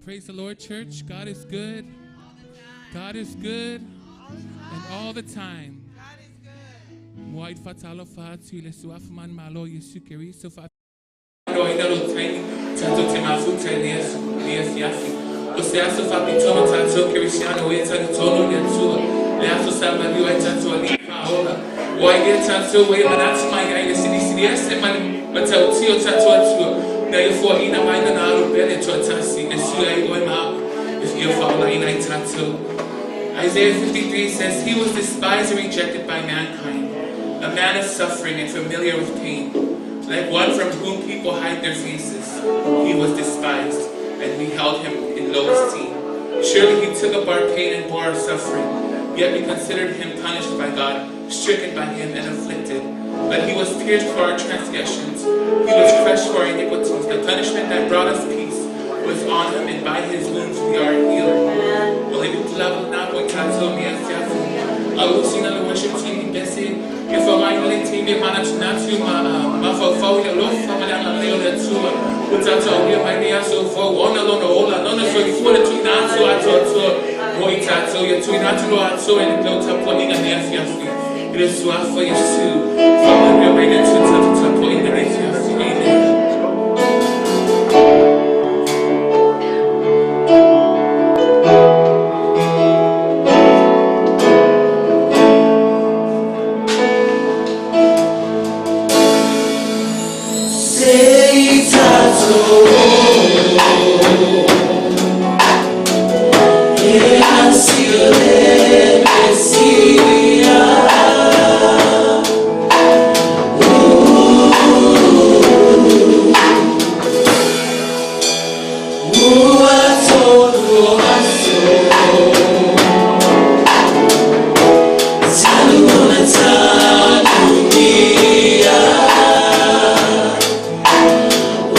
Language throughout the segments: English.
Praise the Lord, church. God is good. God is good. And all the time. White fatalo fatu le suafman malo yesukeri so fat. Roidalo tiny tato temafu tenias yafi. Oseaso fapitoma tato kirisiano eta tono yatua. Leaso samadi tato ali paola. Why get tato way manats my guy CDCS and my matao tato atua. Now you're 14 na mai na aro bele to atasi esu ai oima if you follow in tato. Isaiah 53 says he was despised and rejected by mankind, a man of suffering and familiar with pain, like one from whom people hide their faces. He was despised, and we held him in low esteem. Surely he took up our pain and bore our suffering, yet we considered him punished by God, stricken by him and afflicted. But he was pierced for our transgressions, he was crushed for our iniquities. The punishment that brought us peace was on him, and by his wounds we are healed. I will sing on the worship team in Bessie. If I might team, they manage not to my for your love from an alone and two. Without all your idea, so for one alone, all alone, so you want to not so I thought so. Boy, tattoo, you're too not to know I saw and built up putting a near fiasco. It is so for you too. From your way to put in the next fiasco. Amen.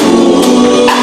Ooh.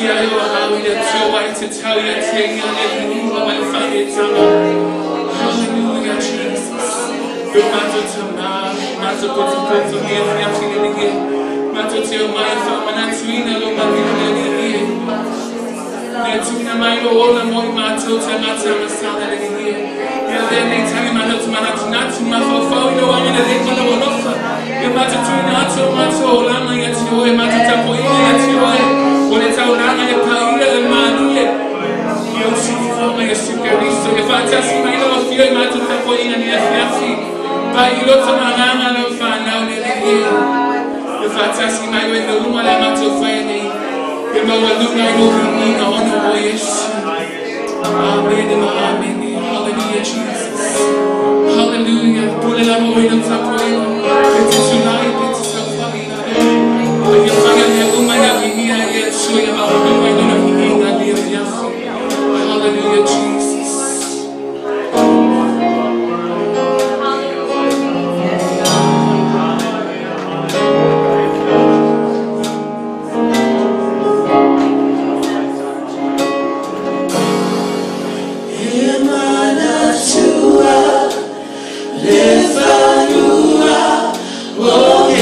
ayo hawi ya tuwa ite tau ya tengi hallelujah walifanya tama hallelujah Jesus mato tama mato kotu kotu hiyo ya finige mato teo mai fama na tuina lo mabina nige ne tuina mai lo ona moi mato tama tama sana nige ya dene tani mana tumana tunatu mafofo ino wamina deko na wonofa ya mato tuina ato mato olama ya tioe mato tapo ina ya tioe oleta olama ya paile le manuye yo sifo ya sukaristo ya fantasy mai lo fio mato tapo ina ni afiafi pa ilo tamanganga lo fana olele ya fantasy mai lo ino luma la mato fene ya mawalunga ino vina ono oyesu amen amen hallelujah Jesus hallelujah pule la moina tapoina it's tonight it's so funny when you find ya luma ya vina yesu ya mawalunga ino vina dia yafu hallelujah Jesus Oh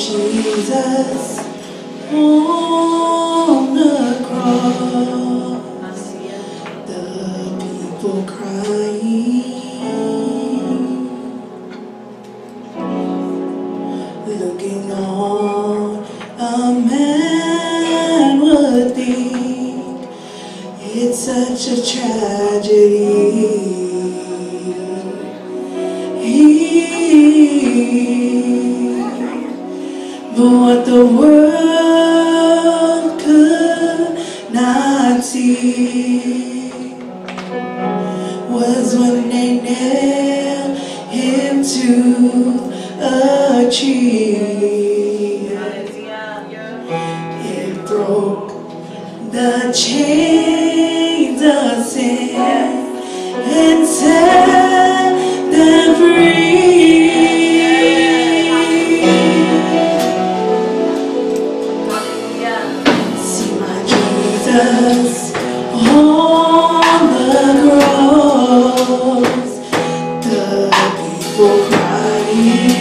Jesus on the cross, the people crying, looking on, a man would think it's such a tragedy. But what the world could not see was when they nailed him to a tree. It broke the chains of sin and set them free. See my Jesus on the cross, the people crying,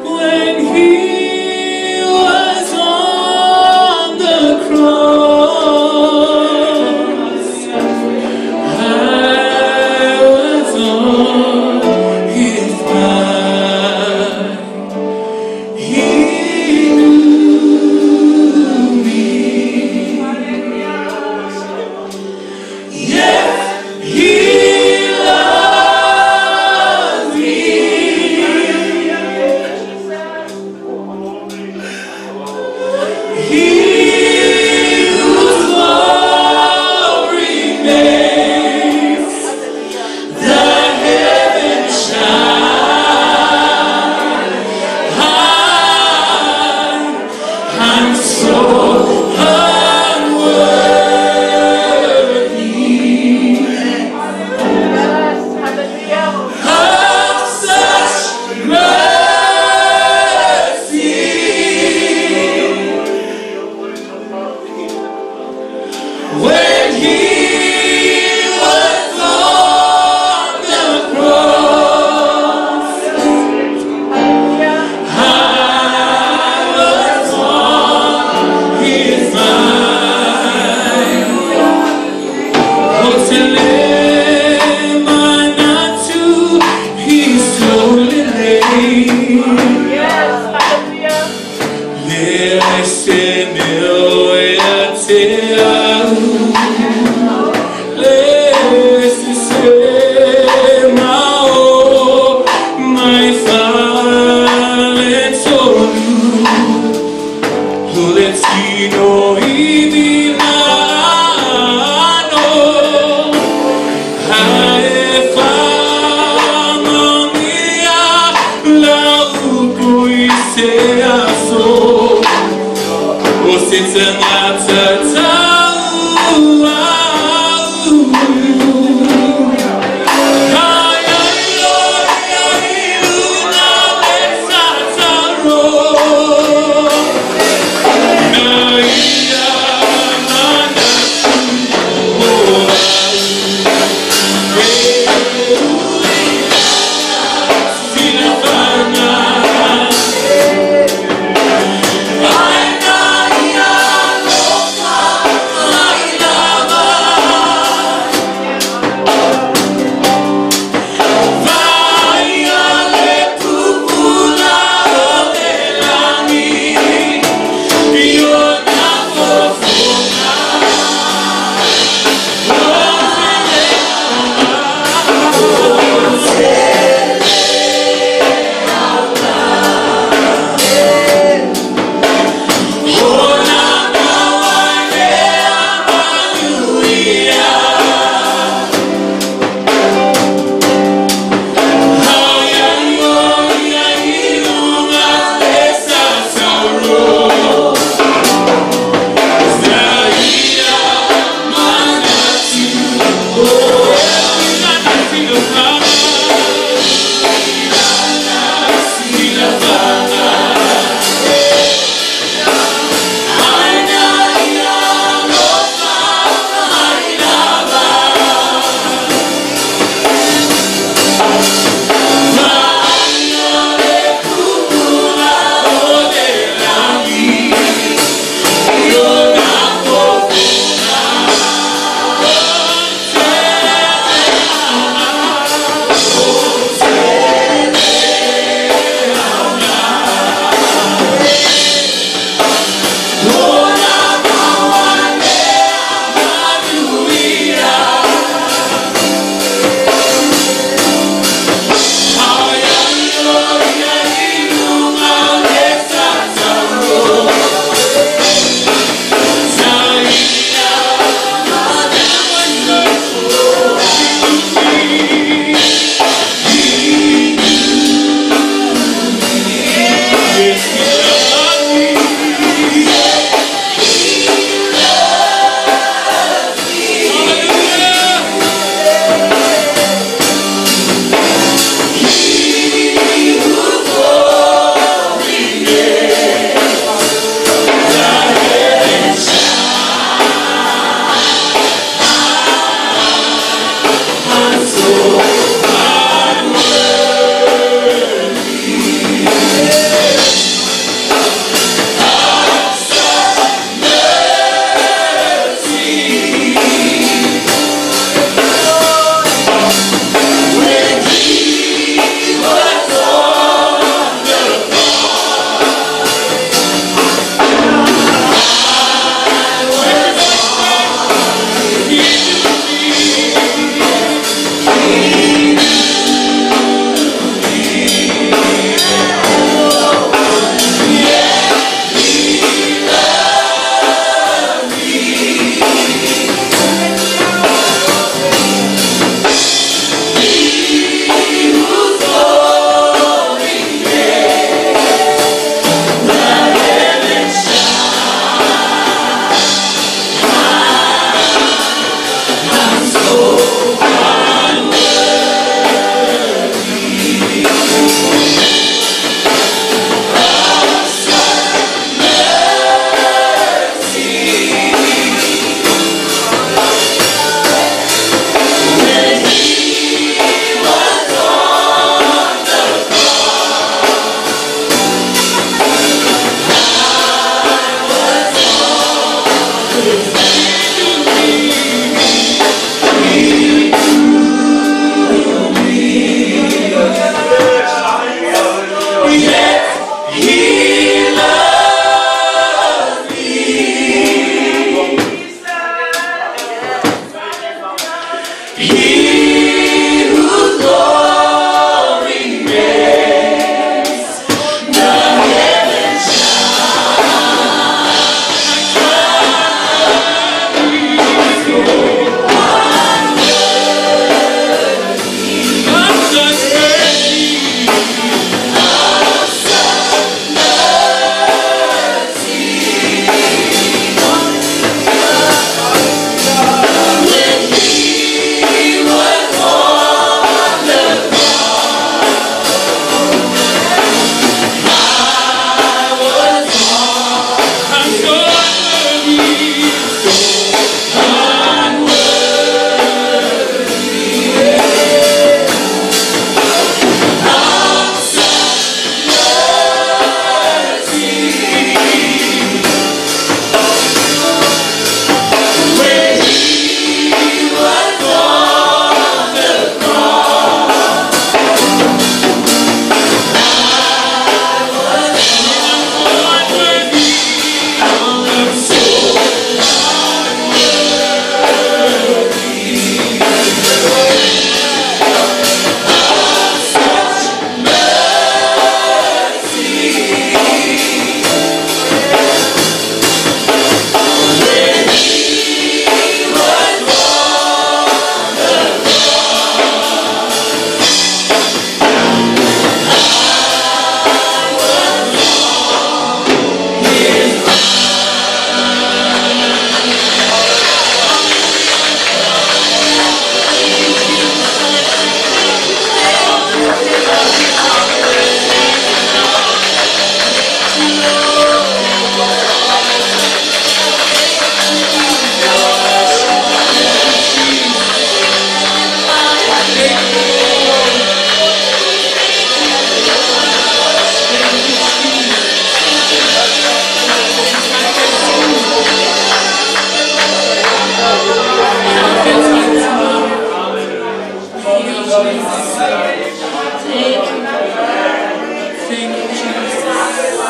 When he I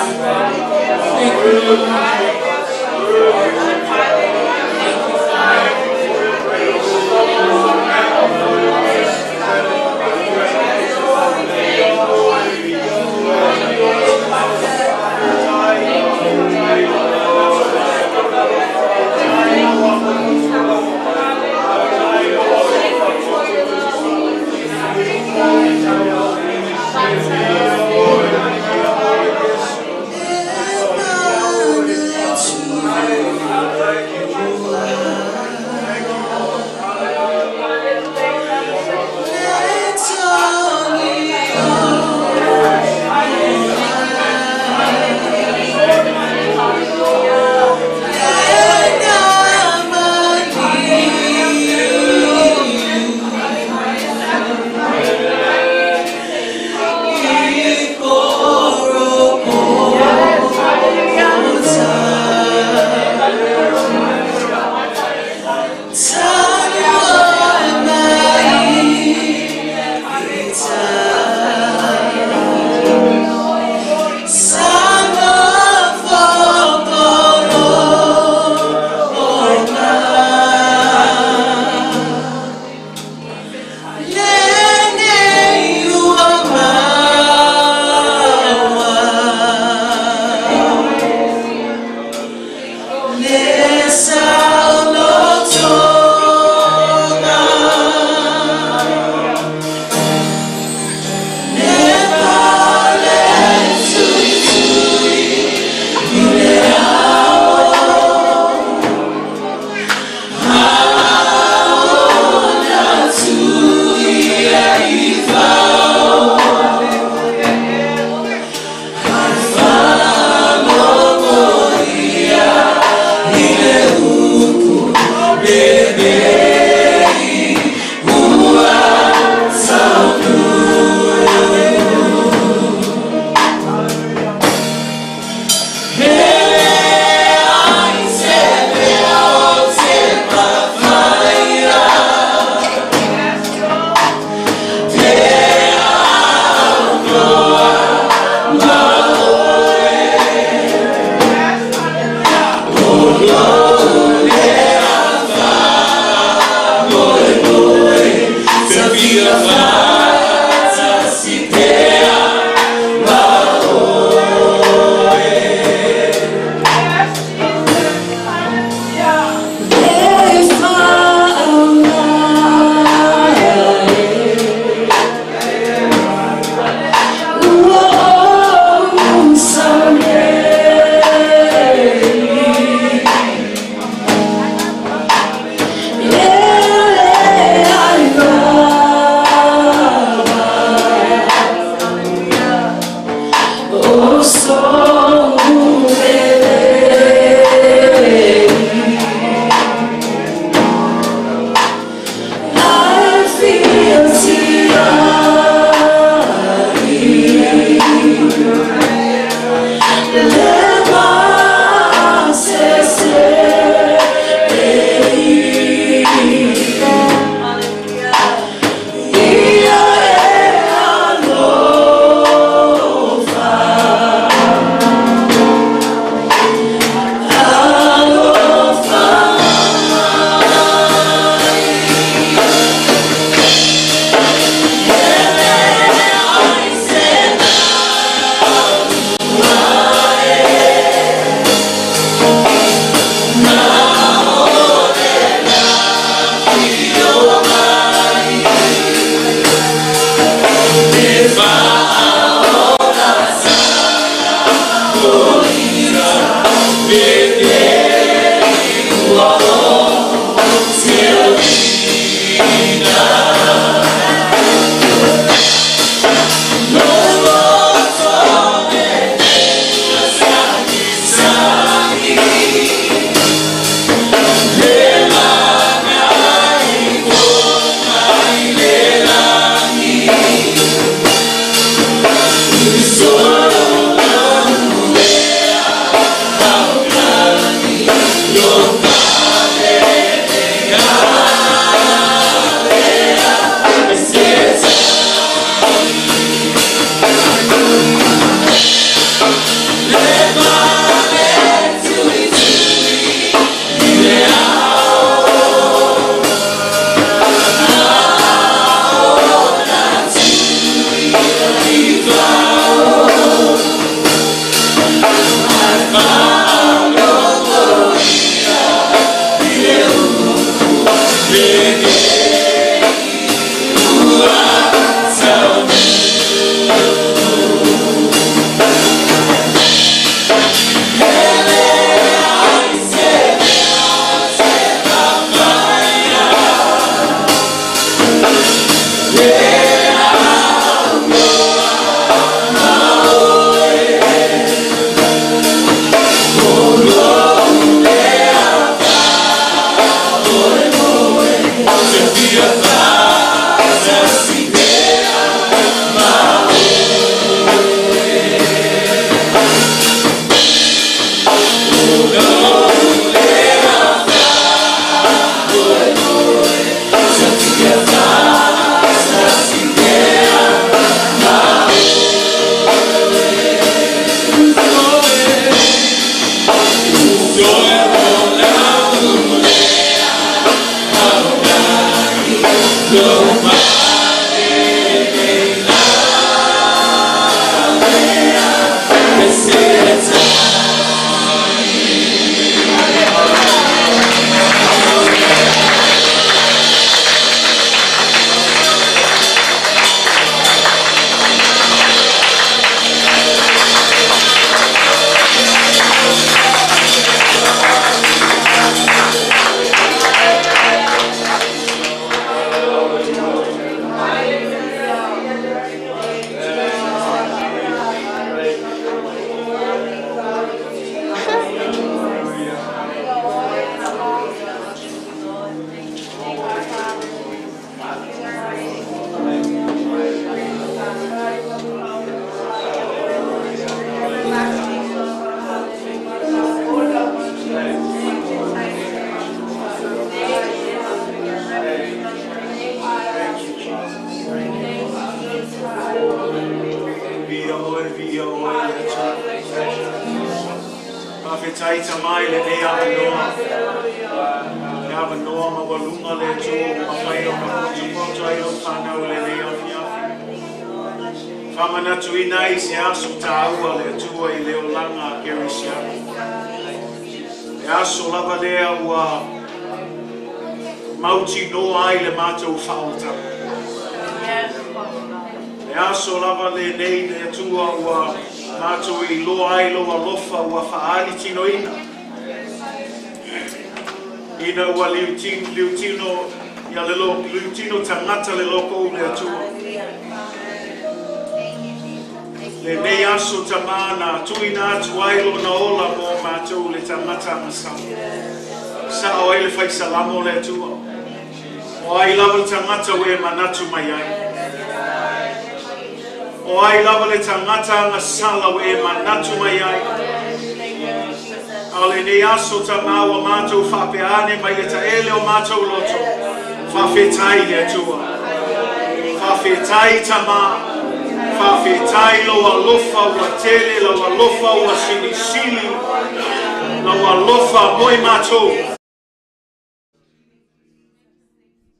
Yeah.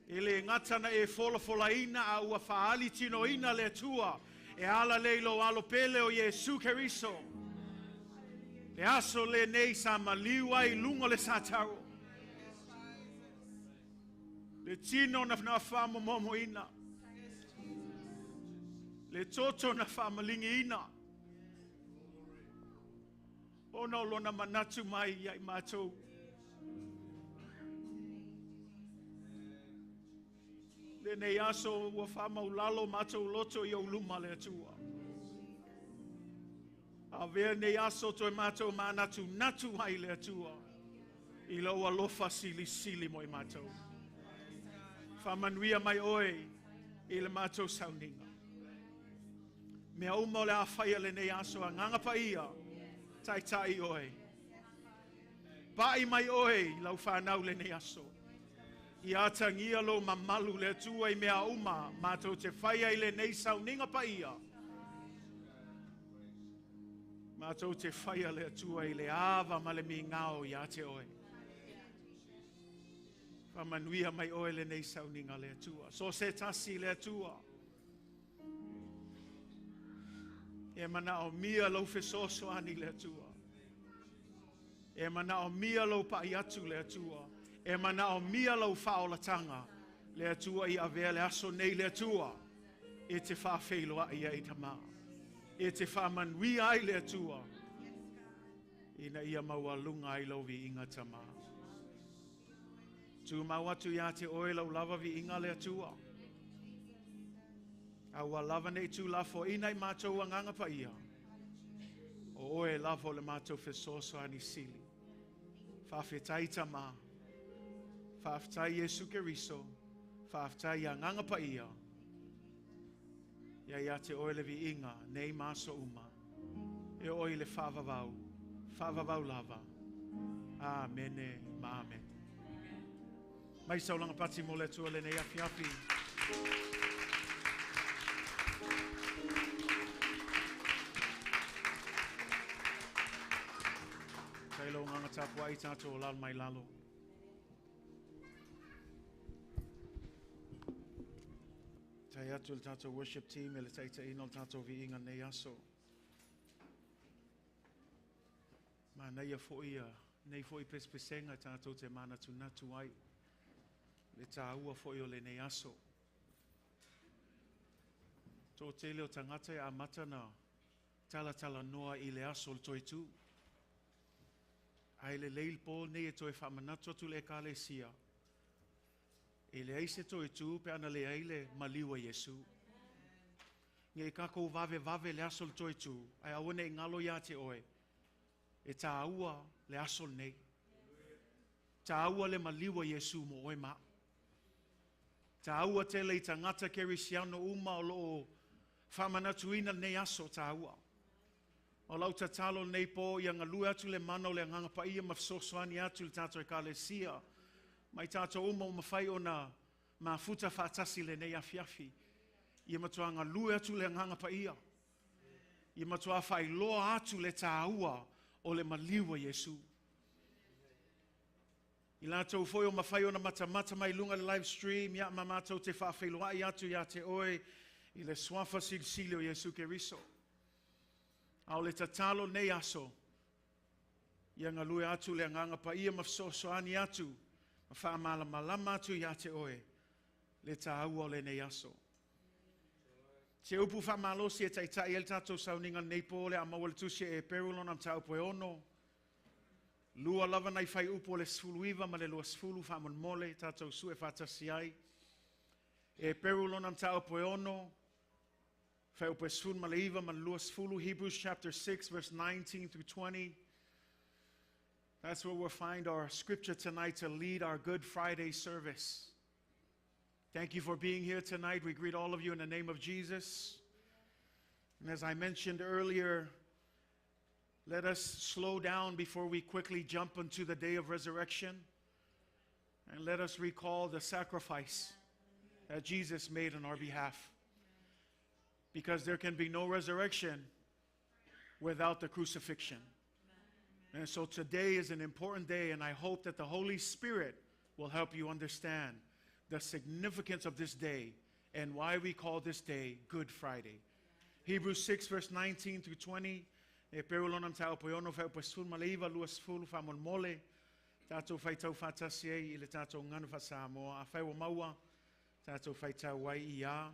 Ele ngatana e folafolaina a ua faali tinoina le tua e ala leilo alo pele o Yesu Keriso. Le aso le nei sa maliwa I lungo le sataro. Le tino na famo momo ina. Le toto na famalingi ina. Ono lona manatu mai yai matou. Le nei aso ua fama ulalo matou loto I uluma le atua. A vea nei aso toi matou manatu natu mai le atua. I lo alofa sili sili moi matou. Famanuia mai oe I le matou sauninga. Mea uma le awhaia le nei aso a nganga pa ia. Tai tai oe. Pai mai oe lau whanau le nei aso. I atangia lo mamalu le tua I mea uma matou te whaia I le nei sauninga pa ia. Matou te whaia le tua I le awa ma le mi ngao I ate oe. Whamanuia mai oe le nei sauninga le tua. So se tasi le tua. E mana o mia lo fesoso ani le tua. E mana o mia lo pai atu le tua. E mana o mia lo faolatanga le tua I avea le aso nei le tua. E te whawheiloa ia I tama. E te whamanui ai le atua. Ina ia maua lunga ai lau vi inga tama. Tu mau atu ia te oe lau lava vi inga le atua. Aua lava nei tu lafo inai mātou anganga pa ia. O oe lafo le mātou fesoso ani sili. Whawhetai tama. Whawhetai Yesu Keriso. Whawhetai anganga pa ia. Ia te oe le vi inga nei maso uma. E oe le whawawau. Whawawau lava. Amene ma amen. Mai saulanga pati mo le tua le nei afi afi. Tailo nganga tapua I tato lal mai lalo. Tai atu le tato worship team e le taita ino le tato vi inga nei aso. Ma nei a foia, nei foi pespesenga tato te mana tunatu ai. Le tāua foi o le nei aso. Tō te leo tangata a matana tala noa I le aso le toi tu. Ai le leil po nei e toi whamanatu atu le ka le sia. E le aise toi tu pe ana le aile maliwa Yesu. Nge kako vave le aso le toi tu. Ai awane I ngalo ia te oe. E tāua le aso nei. Tāua le maliwa Yesu mo oe ma. Tāua te le tangata kerisiano uma o loo whamanatuina nei aso tāua. O lau tatalo nei po ia ngalua atu le mana o le nganga pa ia mafsosoani atu le tato e ka le sia. Mai tato uma o mawhai o na mafuta whaatasi le nei afiafi. Ia matua ngalua atu le nganga pa ia. Ia matua whai loa atu le tāua o le maliwa Yesu. I lātou foi o mawhai o na mata mai lunga le live stream, ia mamātou te whawhailoa I atu ia te oe, I le swafa silsili o Yesu Keriso. Au le tatalo nei aso, ia ngalue atu le nganga pa ia mafsoso ani atu, ma whaamala malama atu ia te oe, le tāua o le nei aso. Te upu whaamalosi e taitai el tatou sauninga nei po le amawale tusi e perulon am tau poe ono, lua lava nai whai upo le sfulu iwa ma le lua sfulu whamon mole tatou su e whatasi ai. E perulon am tau poe ono, whai upo e sfulu ma le iwa ma le lua sfulu, Hebrews chapter 6 verse 19 through 20. That's where we'll find our scripture tonight to lead our Good Friday service. Thank you for being here tonight. We greet all of you in the name of Jesus. And as I mentioned earlier, let us slow down before we quickly jump into the day of resurrection. And let us recall the sacrifice that Jesus made on our behalf. Because there can be no resurrection without the crucifixion. And so today is an important day, and I hope that the Holy Spirit will help you understand the significance of this day and why we call this day Good Friday. Hebrews 6 verse 19 through 20. E perulonam tau poiono fai pasul maleiva luas fulu famon mole. Tato fai tau fatasi e ile tato nganu fa Samoa. A fai wa maua. Tato fai tau wai ia.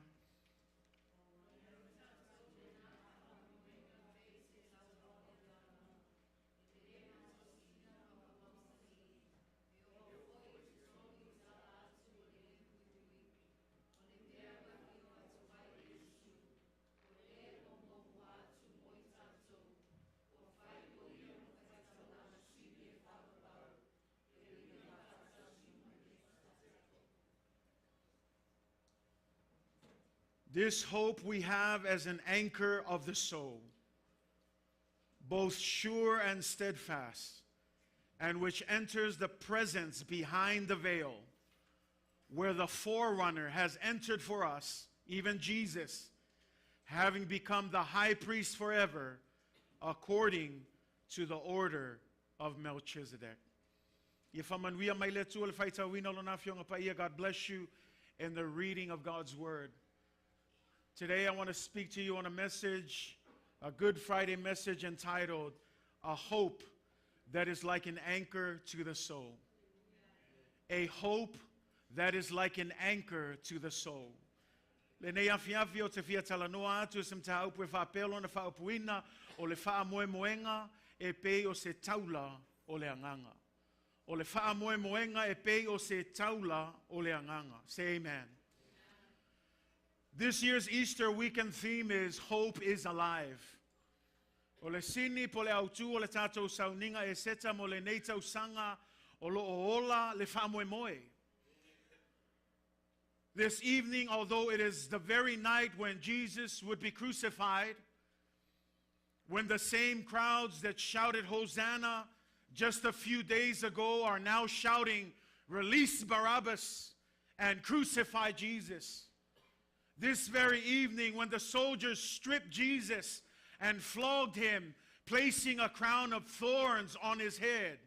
This hope we have as an anchor of the soul, both sure and steadfast, and which enters the presence behind the veil, where the forerunner has entered for us, even Jesus, having become the high priest forever, according to the order of Melchizedek. God bless you in the reading of God's word. Today I want to speak to you on a message, a Good Friday message entitled, A Hope That Is Like an Anchor to the Soul. A hope that is like an anchor to the soul. Le nei afiafi o te fia talanoa atu se mta upu e whapelo na whaupuina o le wha moe moenga e pei o se taula o le anganga. O le wha moe moenga e pei o se taula o le anganga. Say amen. This year's Easter weekend theme is Hope is Alive. O le sini po le autu o le tātou sauninga e seta mo le nei tau sanga o lo o ola le wha moe moe. This evening, although it is the very night when Jesus would be crucified, when the same crowds that shouted Hosanna just a few days ago are now shouting, release Barabbas and crucify Jesus. This very evening, when the soldiers stripped Jesus and flogged him, placing a crown of thorns on his head.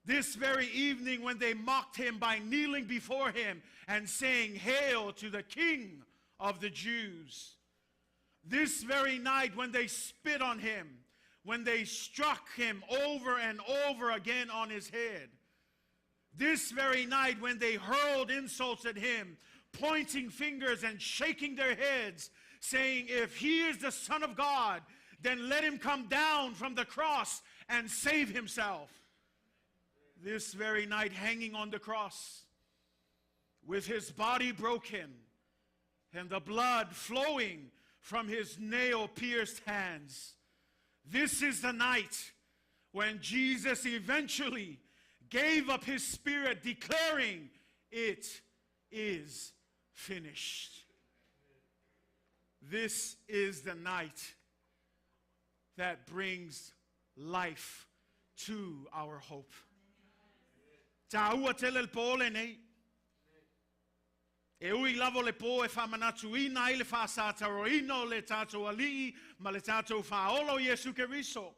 This very evening, when they mocked him by kneeling before him and saying, Hail to the King of the Jews. This very night, when they spit on him, when they struck him over and over again on his head. This very night, when they hurled insults at him, pointing fingers and shaking their heads, saying, if he is the Son of God, then let him come down from the cross and save himself. This very night, hanging on the cross, with his body broken and the blood flowing from his nail-pierced hands. This is the night when Jesus eventually gave up his spirit, declaring, it is finished. This is the night that brings life to our hope. Tāua tele le pōle nei. E ui lavo le pō e whamanatuina i le whasātaroino le tātou alii ma le tātou whaolo Iesu Keriso.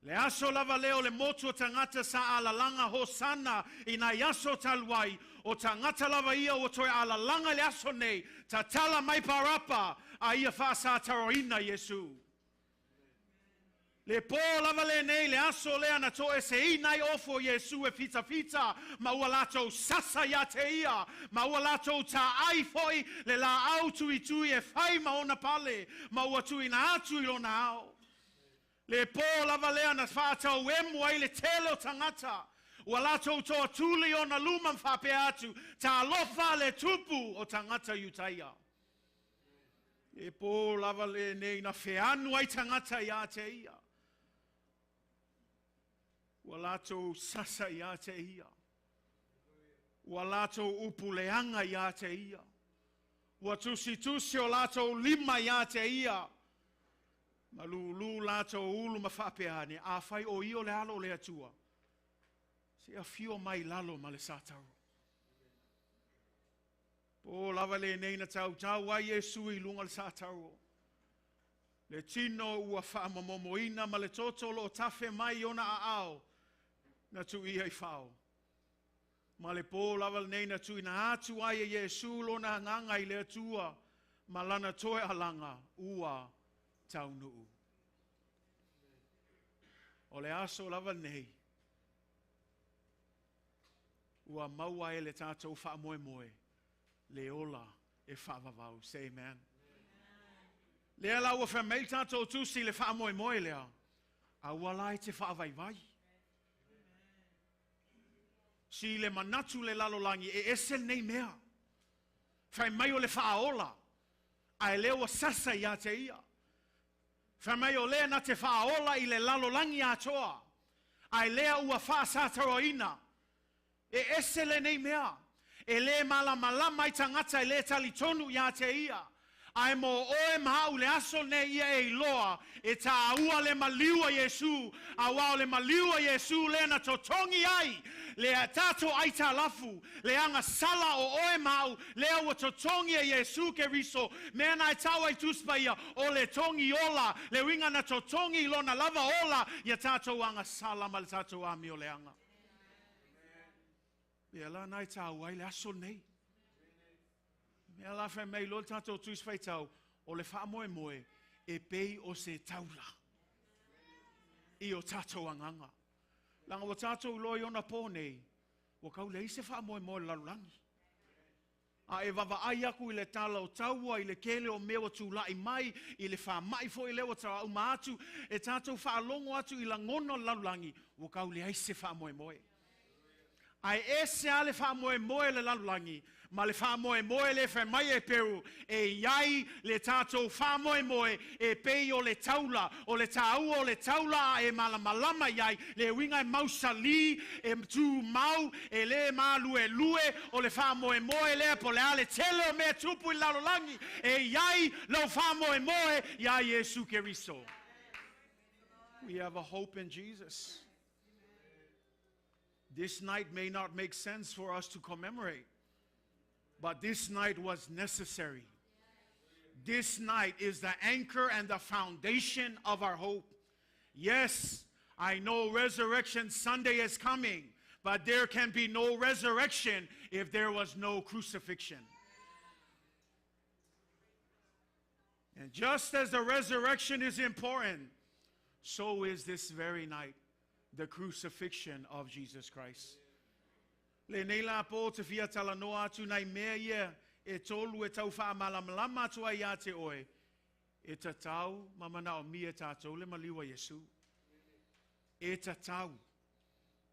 Le aso lava leo le motu o tangata sa alalanga hosana i na yaso talwai o tangata lava ia o toi alalanga le aso nei ta tala mai parapa a ia whasātaroina Iesu. Le po lava le nei le aso le ana to e se i nai ofo Iesu e fita fita ma ua lato sasa ya te ia ma ua lato ta ai foi le la au tui tui e fai ma ona pale ma ua tui na atu i lona au. Le po lava le ana whātau e mua i le tele o tangata ua lato toa tuli o na luman whape atu ta alofa le tupu o tangata yutaia. Le po lava le nei na whianu ai tangata ia te ia. Walato sasa ia te ia. Walato upuleanga ia te ia. Watusi tusi o lato lima ia te ia. Malulu lato ulu mawhapeane. A whai o io le alo le atua. Se a fio mai lalo ma le satau. Po lava le neina tau tau a Iesu I lunga le satau. Le tino ua whaamamomoina ma le totolo o tafe mai ona a ao. Na tu ia I whao. Ma le pō lawal nei na tu ina atu ai e Iesu lona nganga I le atua. Ma lana toe alanga ua tau nuu. O le aso lawal nei. Ua maua e le tātou wha moe moe. Le ola e whaavavau. Say amen. Lea la ua whamei tātou tusi le wha moe moe lea. A walai te whaavaivai. Si le manatu le lalolangi e ese nei mea. Whai mai o le whaola. A e leo sasa ia te ia. Whai mai o lea na te whaola I le lalolangi atoa. A e lea ua whaasataroina. E ese le nei mea. E le malama I tangata e le talitonu ia te ia. Ai mo oe mahau le aso ne ia e iloa e ta aua le maliua Iesu a wao le maliua Iesu le na totongi ai le tato ai ta lafu le anga sala o oe mahau le ua totongi e Iesu Keriso mea na e tau ai tuspaia o le tongi ola le winga na totongi ilo na lava ola ia tato anga sala ma le tato ami o le anga ia la na e tau ai le aso nei Mea la whai mei lo tātou tuis whai tau o le wha moe moe e pei o se taula. I o tātou anganga. Langa o tātou loi ona pō nei o kau le ise wha moe moe lalulangi. A e vavaai aku I le tala o taua, I le kele o mewa tūlai mai, I le whamai fo I lewa tara au maatu, e tātou whaalongo atu I la ngono lalulangi, o kau le aise whaamoe moe. Ai ese ale whaamoe moe le lalulangi, ma le whaamoe moe le whamai e peru, e iai le tātou whaamoe moe, e pei o le taula, o le tāua o le taula, e malamalama iai, le wingai mausali, e tū mau, e le malu e lue, o le whaamoe moe le, po le ale tele o mea tupu I lalulangi, e iai lau whaamoe moe, iai Yesu Keriso. We have a hope in Jesus. This night may not make sense for us to commemorate, but this night was necessary. This night is the anchor and the foundation of our hope. Yes, I know Resurrection Sunday is coming, but there can be no resurrection if there was no crucifixion. And just as the resurrection is important, so is this very night the crucifixion of Jesus Christ. Le nei la po te fia tala noa atu nai mea ia e tolu e tau wha malamalama atu ai a te oe. E ta tau mamana o mi e tātou le maliwa Yesu. E ta tau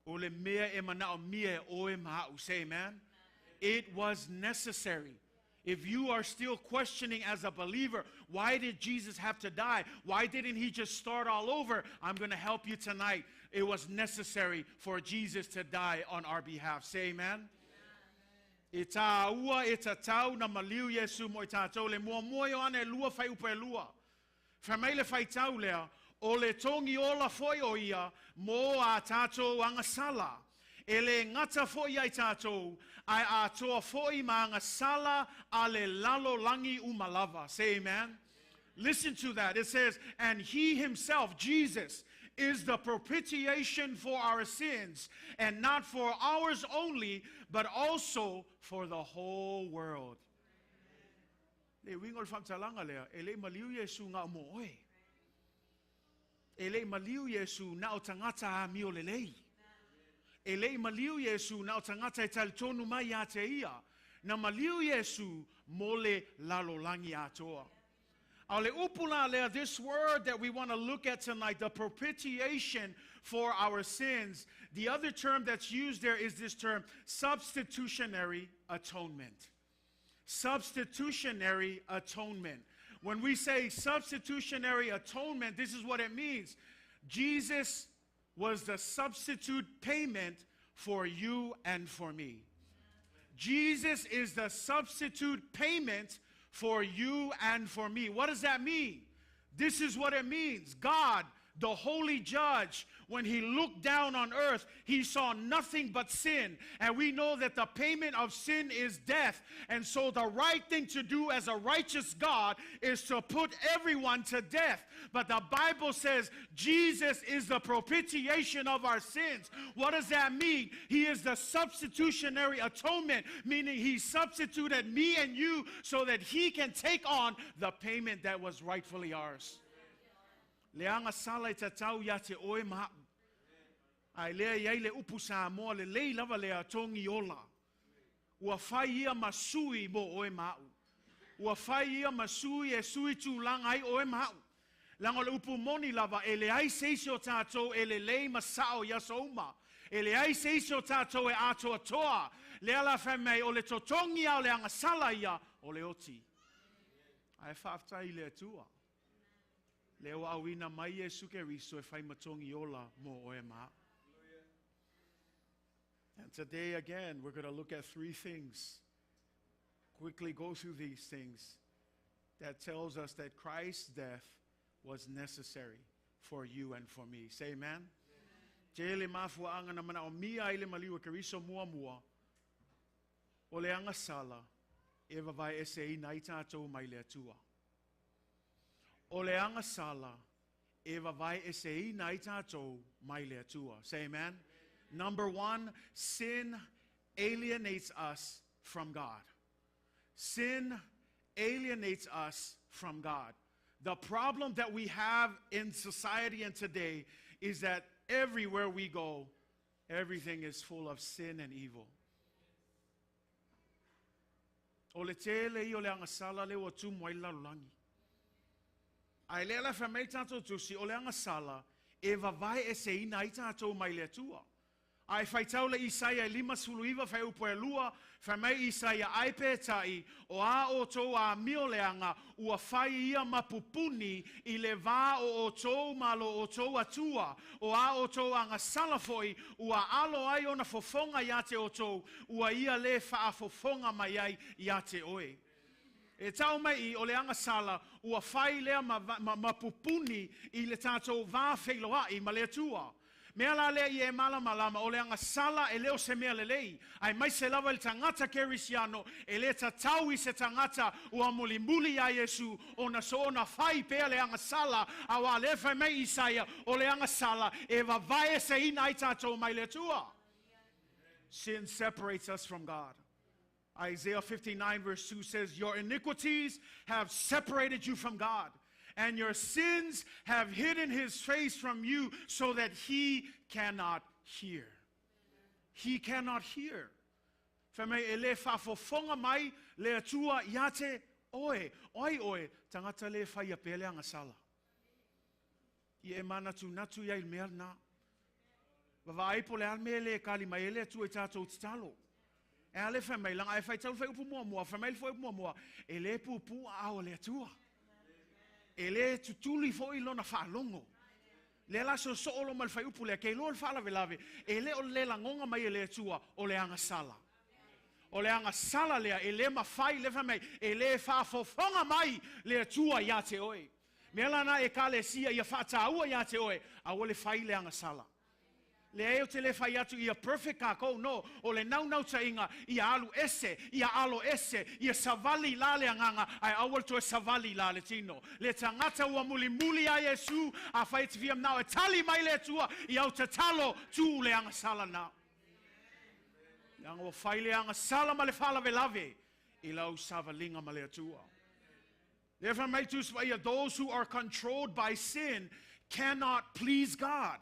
o le mea e mana o mi e oe mahau. Say amen. It was necessary. If you are still questioning as a believer, why did Jesus have to die? Why didn't he just start all over? I'm going to help you tonight. It was necessary for Jesus to die on our behalf. Say amen. E tā ua e tā tau na maliu Yesu mo I tātou le mua moio ane lua fai upe lua. Whamai le fai tau lea, o le tongi ola foi o ia, mo a tātou anga sala. E le ngata foi ai tātou, ai a toa foi ma anga sala a le lalo langi umalava. Say amen. Listen to that. It says, and he himself, Jesus, is the propitiation for our sins, and not for ours only, but also for the whole world. Le wingol famtalanga lea, ele maliu Yesu nga mo oe. Ele maliu Yesu na o tangata a mio lelei. Ele maliu Yesu na o tangata e talitonu mai a te ia. Na maliu Yesu mole lalolangi atoa. Ale upula lea, this word that we want to look at tonight, the propitiation for our sins. The other term that's used there is this term, substitutionary atonement. Substitutionary atonement. When we say substitutionary atonement, this is what it means. Jesus was the substitute payment for you and for me. Jesus is the substitute payment for you and for me. What does that mean? This is what it means. God, the holy judge, when he looked down on earth, he saw nothing but sin. And we know that the payment of sin is death. And so the right thing to do as a righteous God is to put everyone to death. But the Bible says Jesus is the propitiation of our sins. What does that mean? He is the substitutionary atonement, meaning he substituted me and you so that he can take on the payment that was rightfully ours. Leanga sala I tatau ya te oe mahu. Ai lea iai le upu sa moa le lei lava lea tongi ola. Ua whai ia masui mo oe mahu. Ua whai ia masui e sui tu langa ai oe mahu. Langa le upu moni lava e le ai seisi o tātou e le lei masao ya souma. E le ai seisi o tātou e ato atoa. Le ala whamei o le totongi au le anga sala ia o le oti. Ai whaftai le atua. Leo awina mai Yesu Keriso e whai matongi ola mo oe mahu. And today again, we're going to look at three things. Quickly go through these things that tells us that Christ's death was necessary for you and for me. Say amen. Jele mafua anga na mana o mia ile maliwa Keriso mua mua. O le anga sala e vavai ese I nai tātou mai le atua. O le anga sala e vavai ese I nai tātou mai le atua. Say amen. Number one, sin alienates us from God. Sin alienates us from God. The problem that we have in society and today is that everywhere we go, everything is full of sin and evil. O le tele I o le anga sala le o tu mo I lalulangi. Ai le la whamei tātou tusi o le anga sala e vavai e se ina I tātou mai le tua. Ai whaitau le Isaia 5:5 whai upo e lua, whamei Isaia ai pētai o a o tō a mio leanga ua whai ia mapupuni I le vā o tō malo o tō atua, o a o tō anga salafoi ua alo ai ona fofonga ia te o tō, ua ia le wha fofonga mai ai ia te oe. E tau mai I o le anga sala ua whai lea mapupuni I le tātou vā wheiloa I ma le tua. Mea la lea I e malama o le anga sala e leo se mea lelei. Ai mai se lava il tangata kerisiano e le tatau I se tangata ua mulimuli a Yesu o na so na whai pea le anga sala a wa le whai mai Isaia o le anga sala e vavae se ina I tātou mai le tua. Sin separates us from God. Isaiah 59:2 says, your iniquities have separated you from God, and your sins have hidden his face from you so that he cannot hear. He cannot hear. Whamei e le whafofonga mai le atua iate oe. Oe, tangata le whai a pele anga sala. I e mana tu natu ia il mea na. Wawa aipo le alme le kali mai ele atu e tātou titalo. E ale whamei langa e whai tau whai upu mua, whamei le whai upu mua, e le pupu a o le atua. E le tutuli fo I lona whalongo. Le la so olo mal fai upu le kei lo fala velave. E le o le langonga mai e le tua o le anga sala. O le anga sala lea e le mawhai le whamei e le whafofonga mai le tua ia te oe. Me lana e ka le sia ia whataua ia te oe a o le whai le anga sala. Le eo te le whai atu ia perfect kako, no, o le nau tainga, ia alu ese, ia alo ese, ia savali la le anganga, ai awal to e savali la le tino. Le tangata ua muli a Yesu, a whai te viam nao, e tali mai le tua, ia au te talo tu le anga sala na. Le anga o whai le anga sala ma le whala velave, I lau savalinga ma le atua. Therefore, mai tu swa those who are controlled by sin cannot please God.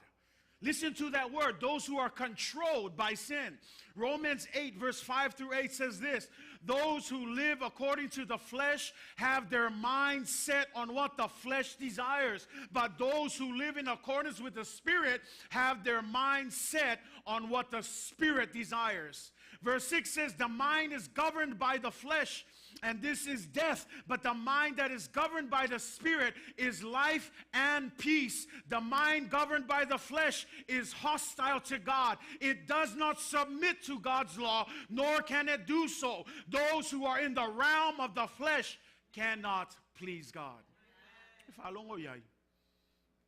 Listen to that word, those who are controlled by sin. Romans 8:5-8 says this, those who live according to the flesh have their mind set on what the flesh desires, but those who live in accordance with the Spirit have their mind set on what the Spirit desires. Verse 6 says, the mind is governed by the flesh, and this is death, but the mind that is governed by the Spirit is life and peace. The mind governed by the flesh is hostile to God. It does not submit to God's law, nor can it do so. Those who are in the realm of the flesh cannot please God. Whalongo iai.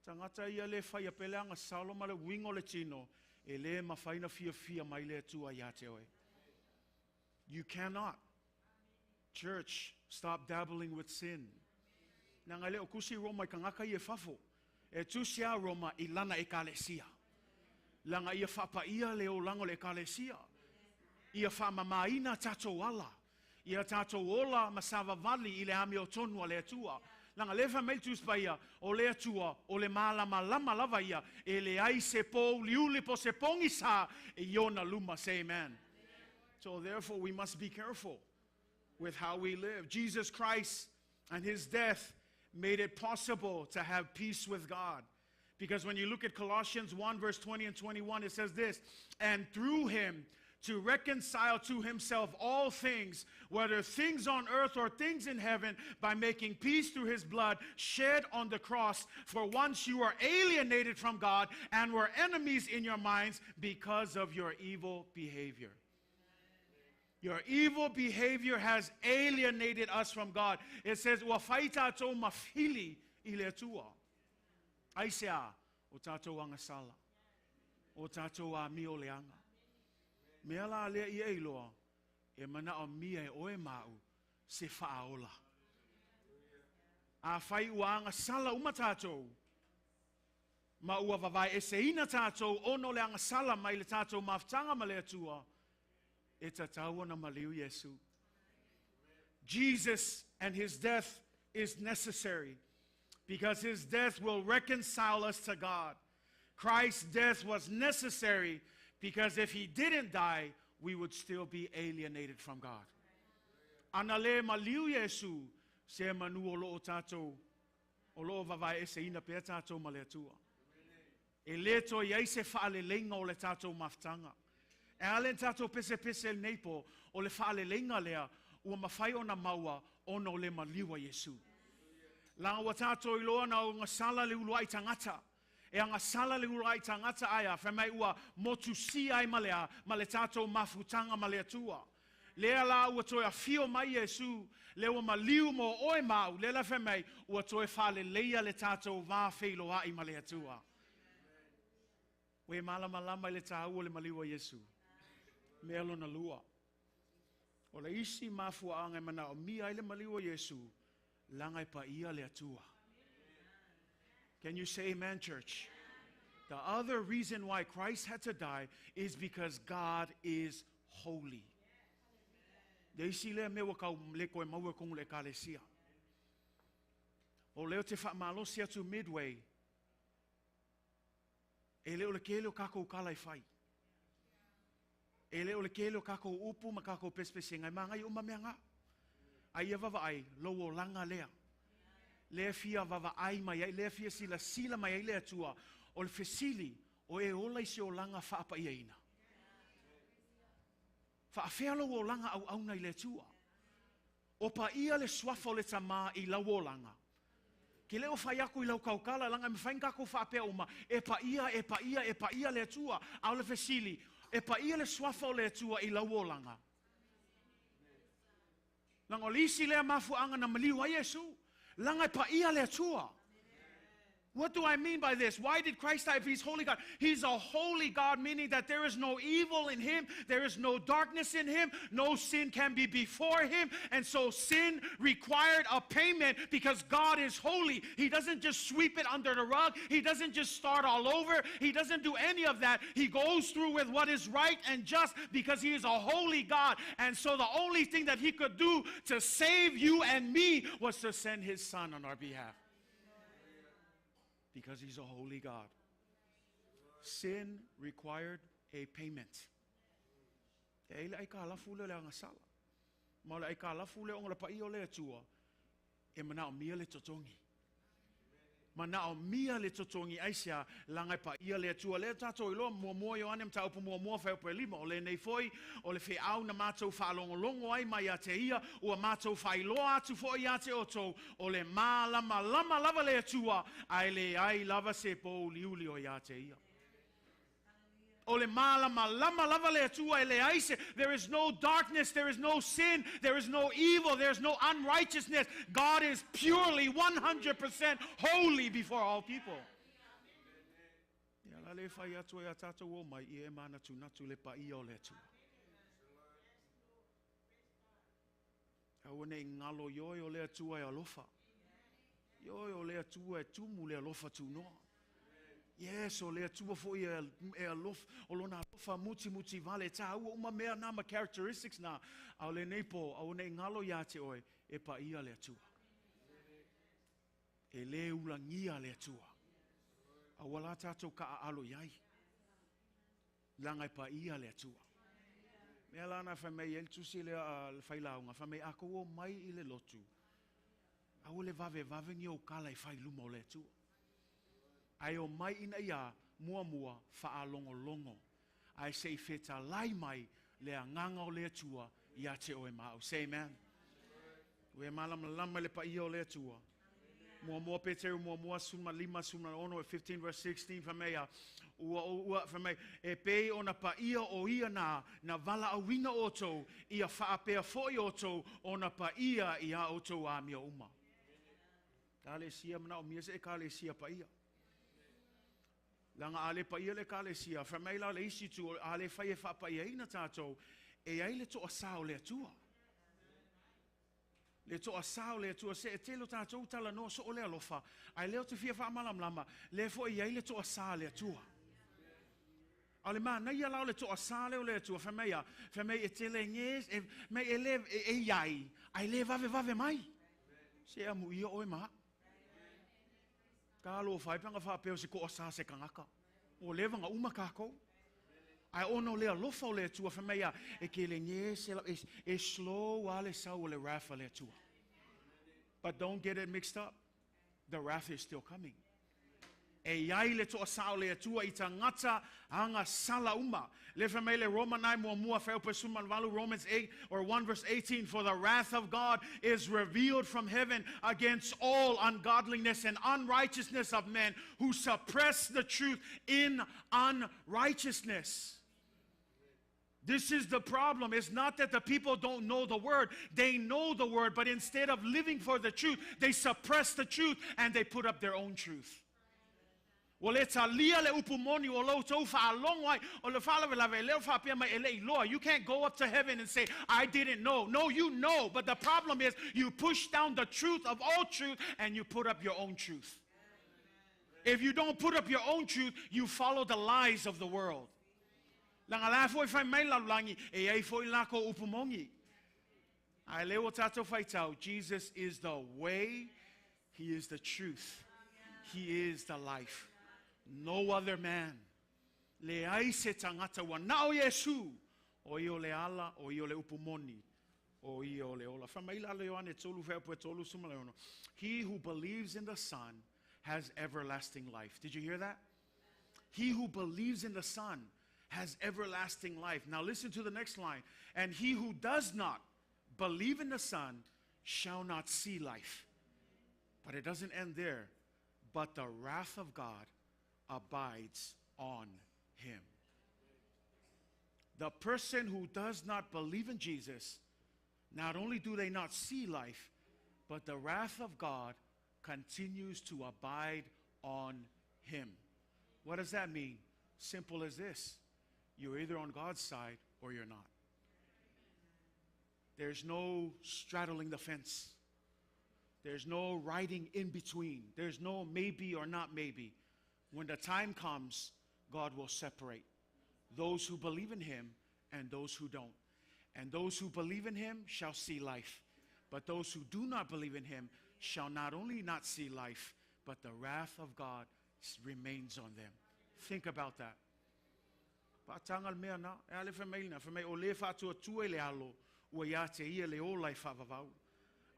Tangata ia le whai apeleanga saulo ma le wingo le tino, e le mawhaina fia mai le tua ia te oe. You cannot. Church, stop dabbling with sin. Nanga leo kusi Roma I kangaka I e fafo. E tusia Roma I lana ekalesia. Langa ia whapa ia leo lango le ekalesia. Ia whamamaina tato ala. Ia tato ola masava vali I le ame o tonua le atua. Langa lewa meitus pa ia o le atua o le malama lava ia. E le ai se po liuli po se pongi sa e iona luma. Say amen. So therefore we must be careful with how we live. Jesus Christ and his death made it possible to have peace with God. Because when you look at Colossians 1:20 and 21, it says this, and through him to reconcile to himself all things, whether things on earth or things in heaven, by making peace through his blood shed on the cross. For once you were alienated from God and were enemies in your minds because of your evil behavior. Your evil behavior has alienated us from God. It says, wa faita to mafili ile tua. Aisea, o tato anga sala. O tato a mio leanga. Meala le I eiloa, e mana o mia e oe mau, se faaola. A fai ua anga sala uma tato. Ma ua vavai e se ina tato, ono le anga sala mai le tato maftanga ma le atua. E tataua na maliu Yesu. Jesus and his death is necessary because his death will reconcile us to God. Christ's death was necessary because if he didn't die, we would still be alienated from God. Ana le maliu Yesu, se manu o loo tātou, o loo vavai e se ina pia tātou ma le atua. E le to iai se whaale lenga o le tātou maftanga. E ale tātou pese pese neipo, o le whaale lenga lea, ua mawhai o na maua, ono le maliua Yesu. Langa wa tātou iloa na o ngā sala le ulua i tangata. E anga sala le ulua i tangata aia, whamai ua motu si ai malea, ma le tātou mafutanga ma le atua. Lea la ua toi a fio mai Yesu, le ua maliu mo oe mau, le la whamai, ua toi whale leia le tātou vā whilo ai ma le atua. Ue malama lama le tāua le maliua Yesu. Me alo na lua. O le isi mafua anga mana o mia ile maliua Yesu, langai pa ia le atua. Can you say amen, church? The other reason why Christ had to die is because God is holy. Le isi le me wakau le koe maua kongu le kalesia. O leo te whaamalosi atu Midway, e leo le kele o kako kalai whai. E leo le kele o kako upu ma kako pespesi ngai mangai uma mea ngā. Ai vava ai, lo o langa lea. Lea fia vava ai mai ai, lea fia sila mai ai lea tua. O le fesili, o e ola isi o langa whaapa ia ina. Whaafea lo o langa au auna i lea tua. O pa ia le swafa o le tama i lau o langa. Ke leo whai aku i lau kaukala, langa me whain kako whaapea uma. E pa ia lea tua. Au le fesili, e pa ia le swafa o lea tua i lau o langa. Langa o lisi lea mafu anga na maliwa Yesu. Langa pa ia lea tua. What do I mean by this? Why did Christ die if he's holy God? He's a holy God, meaning that there is no evil in him. There is no darkness in him. No sin can be before him. And so sin required a payment because God is holy. He doesn't just sweep it under the rug. He doesn't just start all over. He doesn't do any of that. He goes through with what is right and just because he is a holy God. And so the only thing that he could do to save you and me was to send his son on our behalf. Because he's a holy God. Sin required a payment. E le ai ka lafu le anga sala. Ma le ai ka lafu le onga pa i o le atua. E mana o mia le totongi. Mana o mia le totongi aisia langai pa ia le atua. Le tato i loa mua yo anem ta upu mua whai upu e lima. O le nei foi, o le whi au na mātou whaalongolongo ai mai a te ia. Ua mātou whai loa atu fo i a te oto. O le mā lama lava le atua. Ai le ai lava se po liuli o i a te ia. O le lama lava le atua e le aise. There is no darkness, there is no sin, there is no evil, there is no unrighteousness. God is purely 100% holy before all people. Ya la le fai atu e atata o mai I e mana tunatu le pa I o le atua. Au ne ngalo yoi o le atua e alofa. Yoi o le atua e tumu le alofa tu noa. Yes, o le atua fo e alofa, o lona alofa muti vale ta ua uma mea nama characteristics na au le neipo, au ne ngalo ya te oe e pa ia le atua. E le ulangia le atua. A wala tatou ka alo yai. Langa pa ia le atua. Mea lana whamei el tusi le whailaunga, whamei ako o mai I le lotu. Au le vave ngi o kala I whai luma o le atua. Ai o mai ina ia mua wha longo. Ai sei feta lai mai le nganga o le atua ia te oe mau. Say amen. Ue malama le pa ia o le atua. Mua Peteru, mua suma 15 verse 16 whamea. Ua whamea. E pei ona pa ia o ia na wala awina o tou. Ia whaapea foi o tou. Ona pa ia ia o tou a mia uma. Kale sia mana o mia se kale sia pa ia. Langa ale pa ia le kalesia, whamei la le isi tu, ale whai e whapa ia ina tātou, e ai le toa sao le atua. Le toa sao le atua, se e telo tātou tala no so o le alofa, ai leo te fia wha malam, le fo i ai le toa sao le atua. Ale ma, nei alau le toa sao le atua, whamei e tele nges, mei e le e iai, ai le vave mai. Se amu ia oe maha. Ka alo whaipanga whapeo se ko asa se kangaka. O lewanga uma kako. Ai ono le alofa o le atua whamea e ke le nye se e slow a le sau o le wrath o le atua. But don't get it mixed up. The wrath is still coming. E iai le toa sao le atua I tangata anga sala uma. Le whamea le Romanai mua mua wheo pesuman valu Romans 8 or 1 verse 18. For the wrath of God is revealed from heaven against all ungodliness and unrighteousness of men who suppress the truth in unrighteousness. This is the problem. It's not that the people don't know the word. They know the word, but instead of living for the truth, they suppress the truth and they put up their own truth. You can't go up to heaven and say, I didn't know. No, you know. But the problem is you push down the truth of all truth and you put up your own truth. If you don't put up your own truth, you follow the lies of the world. Jesus is the way, He is the truth, He is the life. No other man. Le ai se tangata wa nao Yesu. O io le ala, o io le upumoni, o io le ola. He who believes in the Son has everlasting life. Did you hear that? He who believes in the Son has everlasting life. Now listen to the next line. And he who does not believe in the Son shall not see life. But it doesn't end there. But the wrath of God abides on him. The person who does not believe in Jesus, not only do they not see life, but the wrath of God continues to abide on him. What does that mean? Simple as this. You're either on God's side or you're not. There's no straddling the fence. There's no riding in between. There's no maybe or not maybe. When the time comes, God will separate those who believe in him and those who don't. And those who believe in him shall see life. But those who do not believe in him shall not only not see life, but the wrath of God remains on them. Think about that. Patangal mea na, e ale whamailina, whamai o le whātua tue le alo, ua ia te ia le o lai whavavau.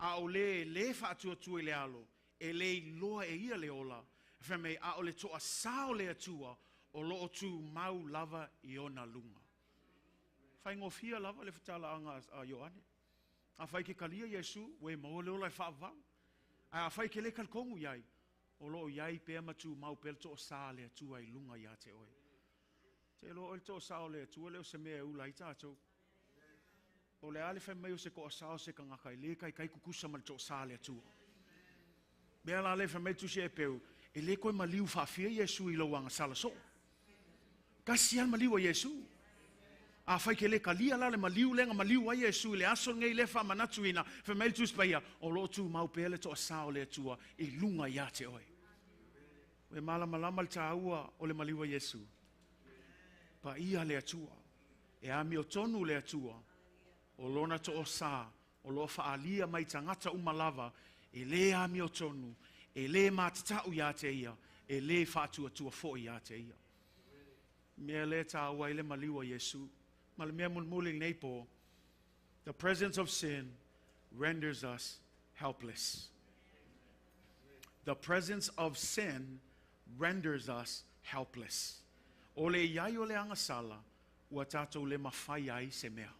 A o le whātua tue le alo, e le loa e ia le ola, whamai a o le toa sao le atua, o loo tu mau lava I ona lunga. Whai ngofia lava le whatala anga a Ioane. A whai ke kalia Yesu, we mau le o lai whavavau. A whai ke le kalkongu iai, o loo iai pēr matu mau pēr toa sa le atua I lunga ia te oi. Te lo o to sao le tu le o se mea ula I tātou. O le ale whai mai o se ko sao se kanga kai le kai kukusa mal to sa le tu. Bea la le whai mai tu se e peu, e le koe maliu whawhia Yesu I lo wanga sala so. Kasi al maliu a Yesu. A whai ke le kalia la le maliu lenga maliu a Yesu I le aso ngei le wha manatuina, whai mai tu spaia, o lo tu mau pele to sao le tua I lunga ia te oi. We malama le tāua o le maliu a Yesu. Pa ia le atua, e ami o tonu le atua, o lona to o sa, o lo whaalia mai tangata umalava, e le ami o tonu, e le mātatau ia te ia, e le whātua tua fo ia te ia. Mea le tā wai le maliwa Yesu, ma le mea mulmuli nei po, the presence of sin renders us helpless. The presence of sin renders us helpless. O le iai o le anga sala, ua tātou le mawhai ai se mea.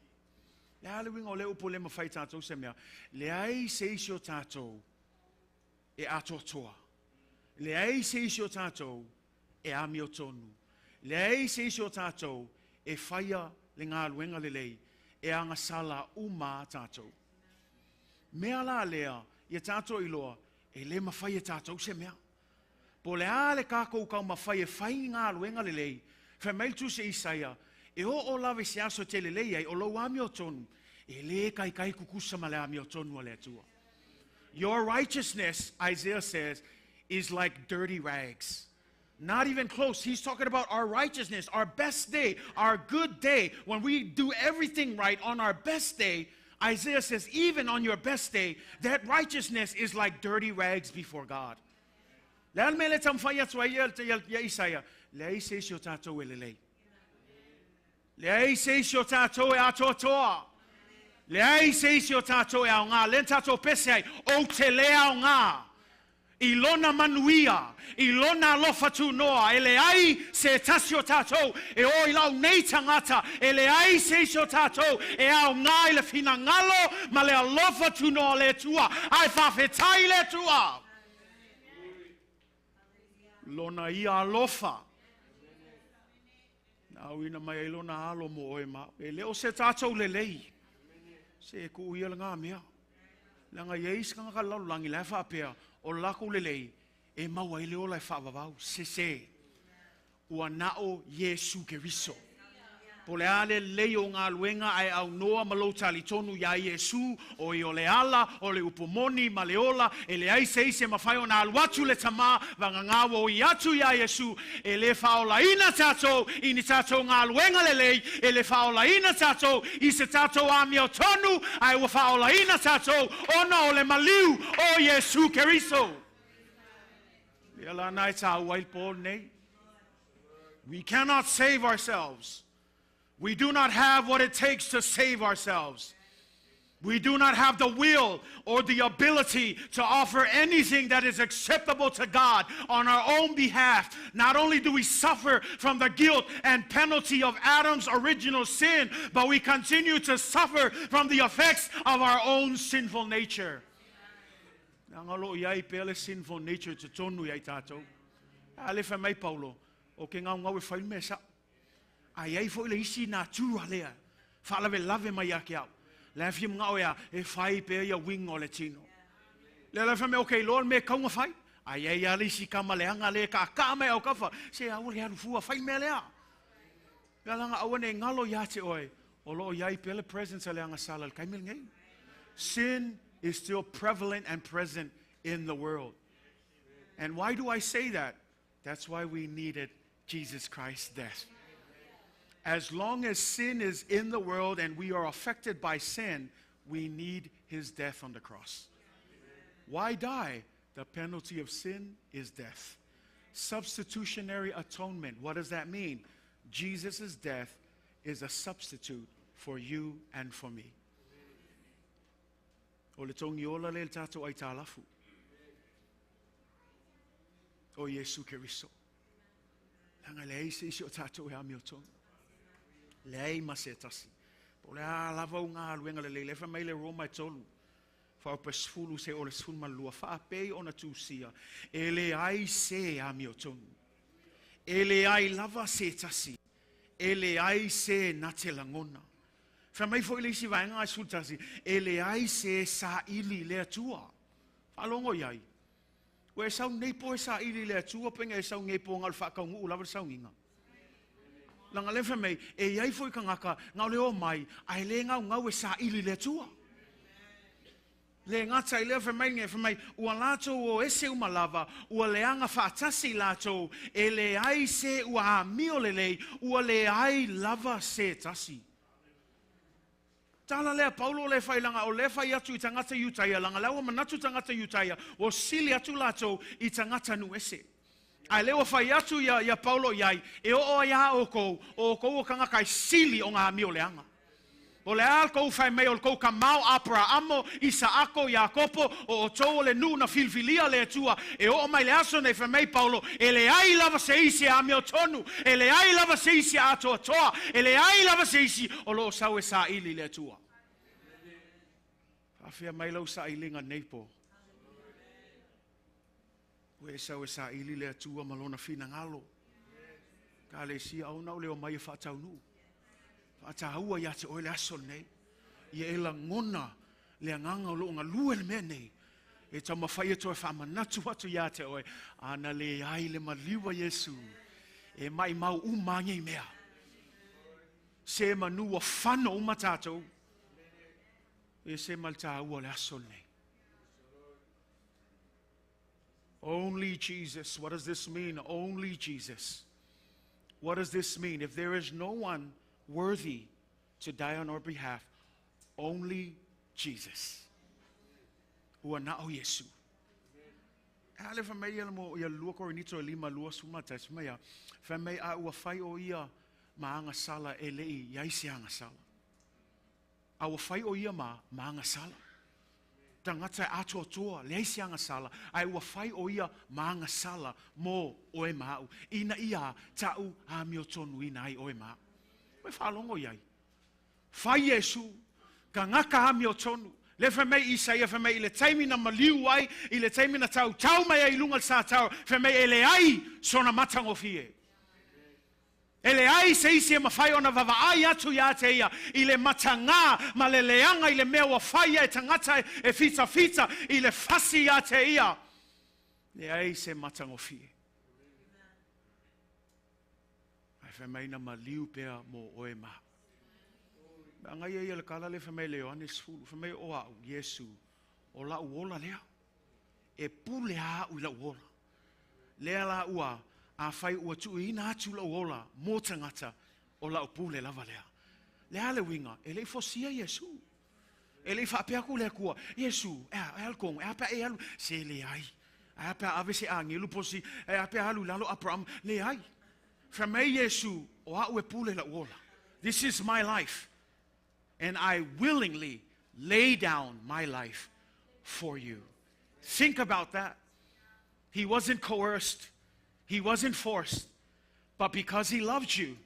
Le ale winga o le upo le mawhai tātou se mea. Le ai se isi o tātou e ato toa. Le ai se isi o tātou e ami o tonu. Le ai se isi o tātou e whaia le ngā luenga le lei e anga sala uma tātou. Mea la lea, ia tātou iloa, e le mawhai e tātou se mea. Po le ale kākou kau mawhai e whai ngā luenga le lei, whai tu se Isaia, e o lawe se aso te le lei ai, o lau ami o tonu, e le kai kukusa ma le ami o tonu a le atua. Your righteousness, Isaiah says, is like dirty rags. Not even close. He's talking about our righteousness, our best day, our good day. When we do everything right on our best day, Isaiah says, even on your best day, that righteousness is like dirty rags before God. Le mele tam faya tswa ya Isaia, le ise sho tato welelei. Le ai se isi o tātou e ato toa. Le ai se isi o tātou e ao ngā. Le tātou pese ai, o te lea o ngā. I lona manuia, I lona alofa tu noa, e le ai se tasi o tātou, e o I lau nei tangata, e le ai se isi o tātou, e ao ngā I le fina ngalo, ma le alofa tu noa le tua, ai whawhetai le tua. Lona ia alofa. Nā uina mai e lona alo mo oe ma, e leo se tātou le lei, se ku ia le ngā mea. Langa yeis kanga ka laulangi le whapea, o lako lelei, e maua i leo lai whaavavau, se. Ua nao Yesu Keriso. Po le ale lei o ngā luenga ai au noa malo tali tonu ia Yesu, o I o le ala, o le upomoni, ma le ola, e le ai se mawhai o ngā aluatu le tama, vanga ngāwa o I atu ia Yesu, e le whaola ina tātou, I ni tātou ngā luenga le lei, e le whaola ina tātou, I se tātou ami o tonu, ai ua whaola ina tātou, ona o le maliu o Yesu Keriso. Le ala nai tā uail pō nei. We cannot save ourselves. We do not have what it takes to save ourselves. We do not have the will or the ability to offer anything that is acceptable to God on our own behalf. Not only do we suffer from the guilt and penalty of Adam's original sin, but we continue to suffer from the effects of our own sinful nature. Ngalo iai pele sinful nature te tonu iai tātou. Ale wha mai Paulo, o ke ngau ngau e whai mesa. Ai ai fo le isi na tua lea. Whalawe lave mai ake au. Le fim ngau ea e whai pe ia wing o le tino. Le wha me okay Lord me kaunga whai. Ai ai ale isi kama leanga le ka me au kawha. Se au le alu fua whai me lea. Le langa awane ngalo ia te oe. O lo iai pe le presence leanga salal kaimil ngai. Sin is still prevalent and present in the world. And why do I say that? That's why we needed Jesus Christ's death. As long as sin is in the world and we are affected by sin, we need his death on the cross. Why die? The penalty of sin is death. Substitutionary atonement. What does that mean? Jesus' death is a substitute for you and for me. O le tongi ola le tātou ai tālafu. O Yesu Keriso. Langa le eise isi o tātou e ami o tongi. Le ei masetasi. Po le a lava o ngā luenga le lefa mai le Roma e tolu. Whao pasfulu se o le sunma lua. Wha pei o na tūsia. E le ai se ami o tongi. E le ai lava se tasi. E le ai se na te langona. Wha mai fo i le isi vaenga ai sultasi. E le ai se sa ili le atua. Whalongo iai. O e sau neipo e sa ili le atua. Penga e sau neipo ngal whakaungu u lava sau nginga. Langa lefa mei, e iai foi ka ngaka, ngau leo mai, ai le ngau e sa ili le tua. Le ngata i lefa mei nge, mai, ua lato o ese umalava, ua leanga whaatasi lato, e le ai se ua mio le lei, ua le ai lava se tasi. Tala lea Paulo le fai langa, o le fai atu I tangata Utaia, langa laua manatu tangata Utaia, o sili atu lato I tangata nu ese. Ai lewa whai atu ia Paulo iai, e o ia o kou o kanga kai sili o ngā mio leanga. O le al kou whai mei o kou ka mau apra amo, isa ako, Iakopo, o tō le nu na filfilia le tua, e o mai le aso nei whai mei Paulo, e le ai lava se isi a mio tonu, e le ai lava se isi a toa toa, e le ai lava se isi o lo sau e sa ili le tua. Whawhia mai lau sa ilinga neipo. E sau e sa ili le atua malona fina ngalo. Ka le si au nau leo mai e whaatau nu. Whaataua ia te oe le aso nei. Ia e la ngona le anganga o lo ngā lue le mea nei. E tau mawhai e toi whaamanatu atu ia te oe. Ana le ai le maliwa Yesu. E mai mau umangi mea. Se manua whano umatatou. E se maltaua le aso nei. Only Jesus. What does this mean? Only Jesus. What does this mean? If there is no one worthy to die on our behalf, only Jesus. Ua na o Yesu. Ale whamei ala mo ia lua korinito e lima lua sumata. Whamei a ua whai o ia maanga sala e lei iai se anga sala. Awa whai o ia maanga sala. Tangata e atua le isi anga sala. Ai ua whai o ia maanga sala mo o e mau. Ina ia tau a mio tonu ina ai o e mau. Koe whalongo iai. Whai Yesu, ka ngaka ha mio tonu. Le whamei Isaia whamei le taimi na maliu ai, i le taimi na tau mai ai lunga sa tau, whamei ele ai sona matango fie. Ele ai se isi e mawhai ona wawa ai atu ia te ia, i le matanga, ma le leanga i le mea wa whai e tangata e fita, i le fasi ia te ia. Le ai se matango fie. Ai whamei na maliu pea mo oe maa. Ngai ia le kala le whamei le Ioannes fulu, whamei o au, Yesu, o la uola lea. E pule a u la uola. Lea la ua, a whai ua tu ina atu la uola, mō tangata, o la upule lava lea. Lea le winga, e le fosia Yesu. E le whapeaku lea kua, Yesu, e alkong, e apea e alu, se le ai. E apea ave se angilu posi, e apea alu lalo Abraham, le ai. Whamei Yesu, o au e pule la uola. This is my life. And I willingly lay down my life for you. Think about that. He wasn't coerced. He wasn't forced. But because he loved you,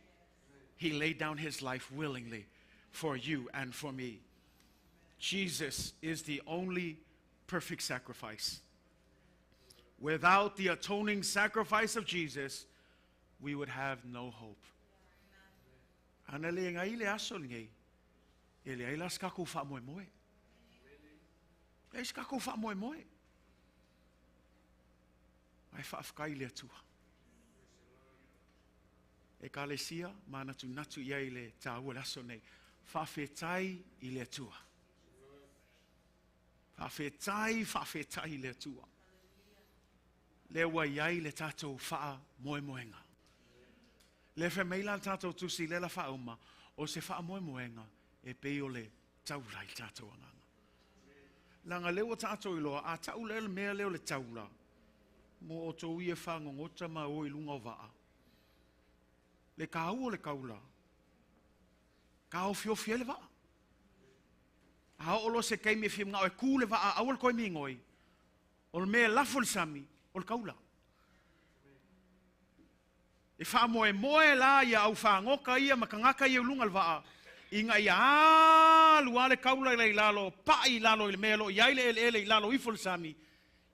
he laid down his life willingly for you and for me. Jesus is the only perfect sacrifice. Without the atoning sacrifice of Jesus, we would have no hope. Anale ngai le aso ngai. Ele ai las kako fa moe moe. Eis kako fa moe moe. Ai fa afkai le tua. E kalesia mana tu natu ia le tau laso nei. Fa fetai i le tua. Fa fetai le tua. Le wa iai le tatou fa moe moenga. Le fe meila tatou tu si le la fa uma o se fa moe moenga. E peo le taula i tātou anganga. Langa leo tātou i loa, a taula e le mea leo le taula. Mo o tō ia whango ngota ma o i lunga o waa. Le kāu o le kaula. Kāo fio fie le waa. A olo se keimi e fie mga o e kū le waa, awal koe mi ngoi. O le mea lafo le sami, o le kaula. E wha moe la ia au whangoka ia, makangaka ia lunga le waa. Inga ia luale kaula i lalo, pa i lalo i le melo, iai le ele i lalo i sami.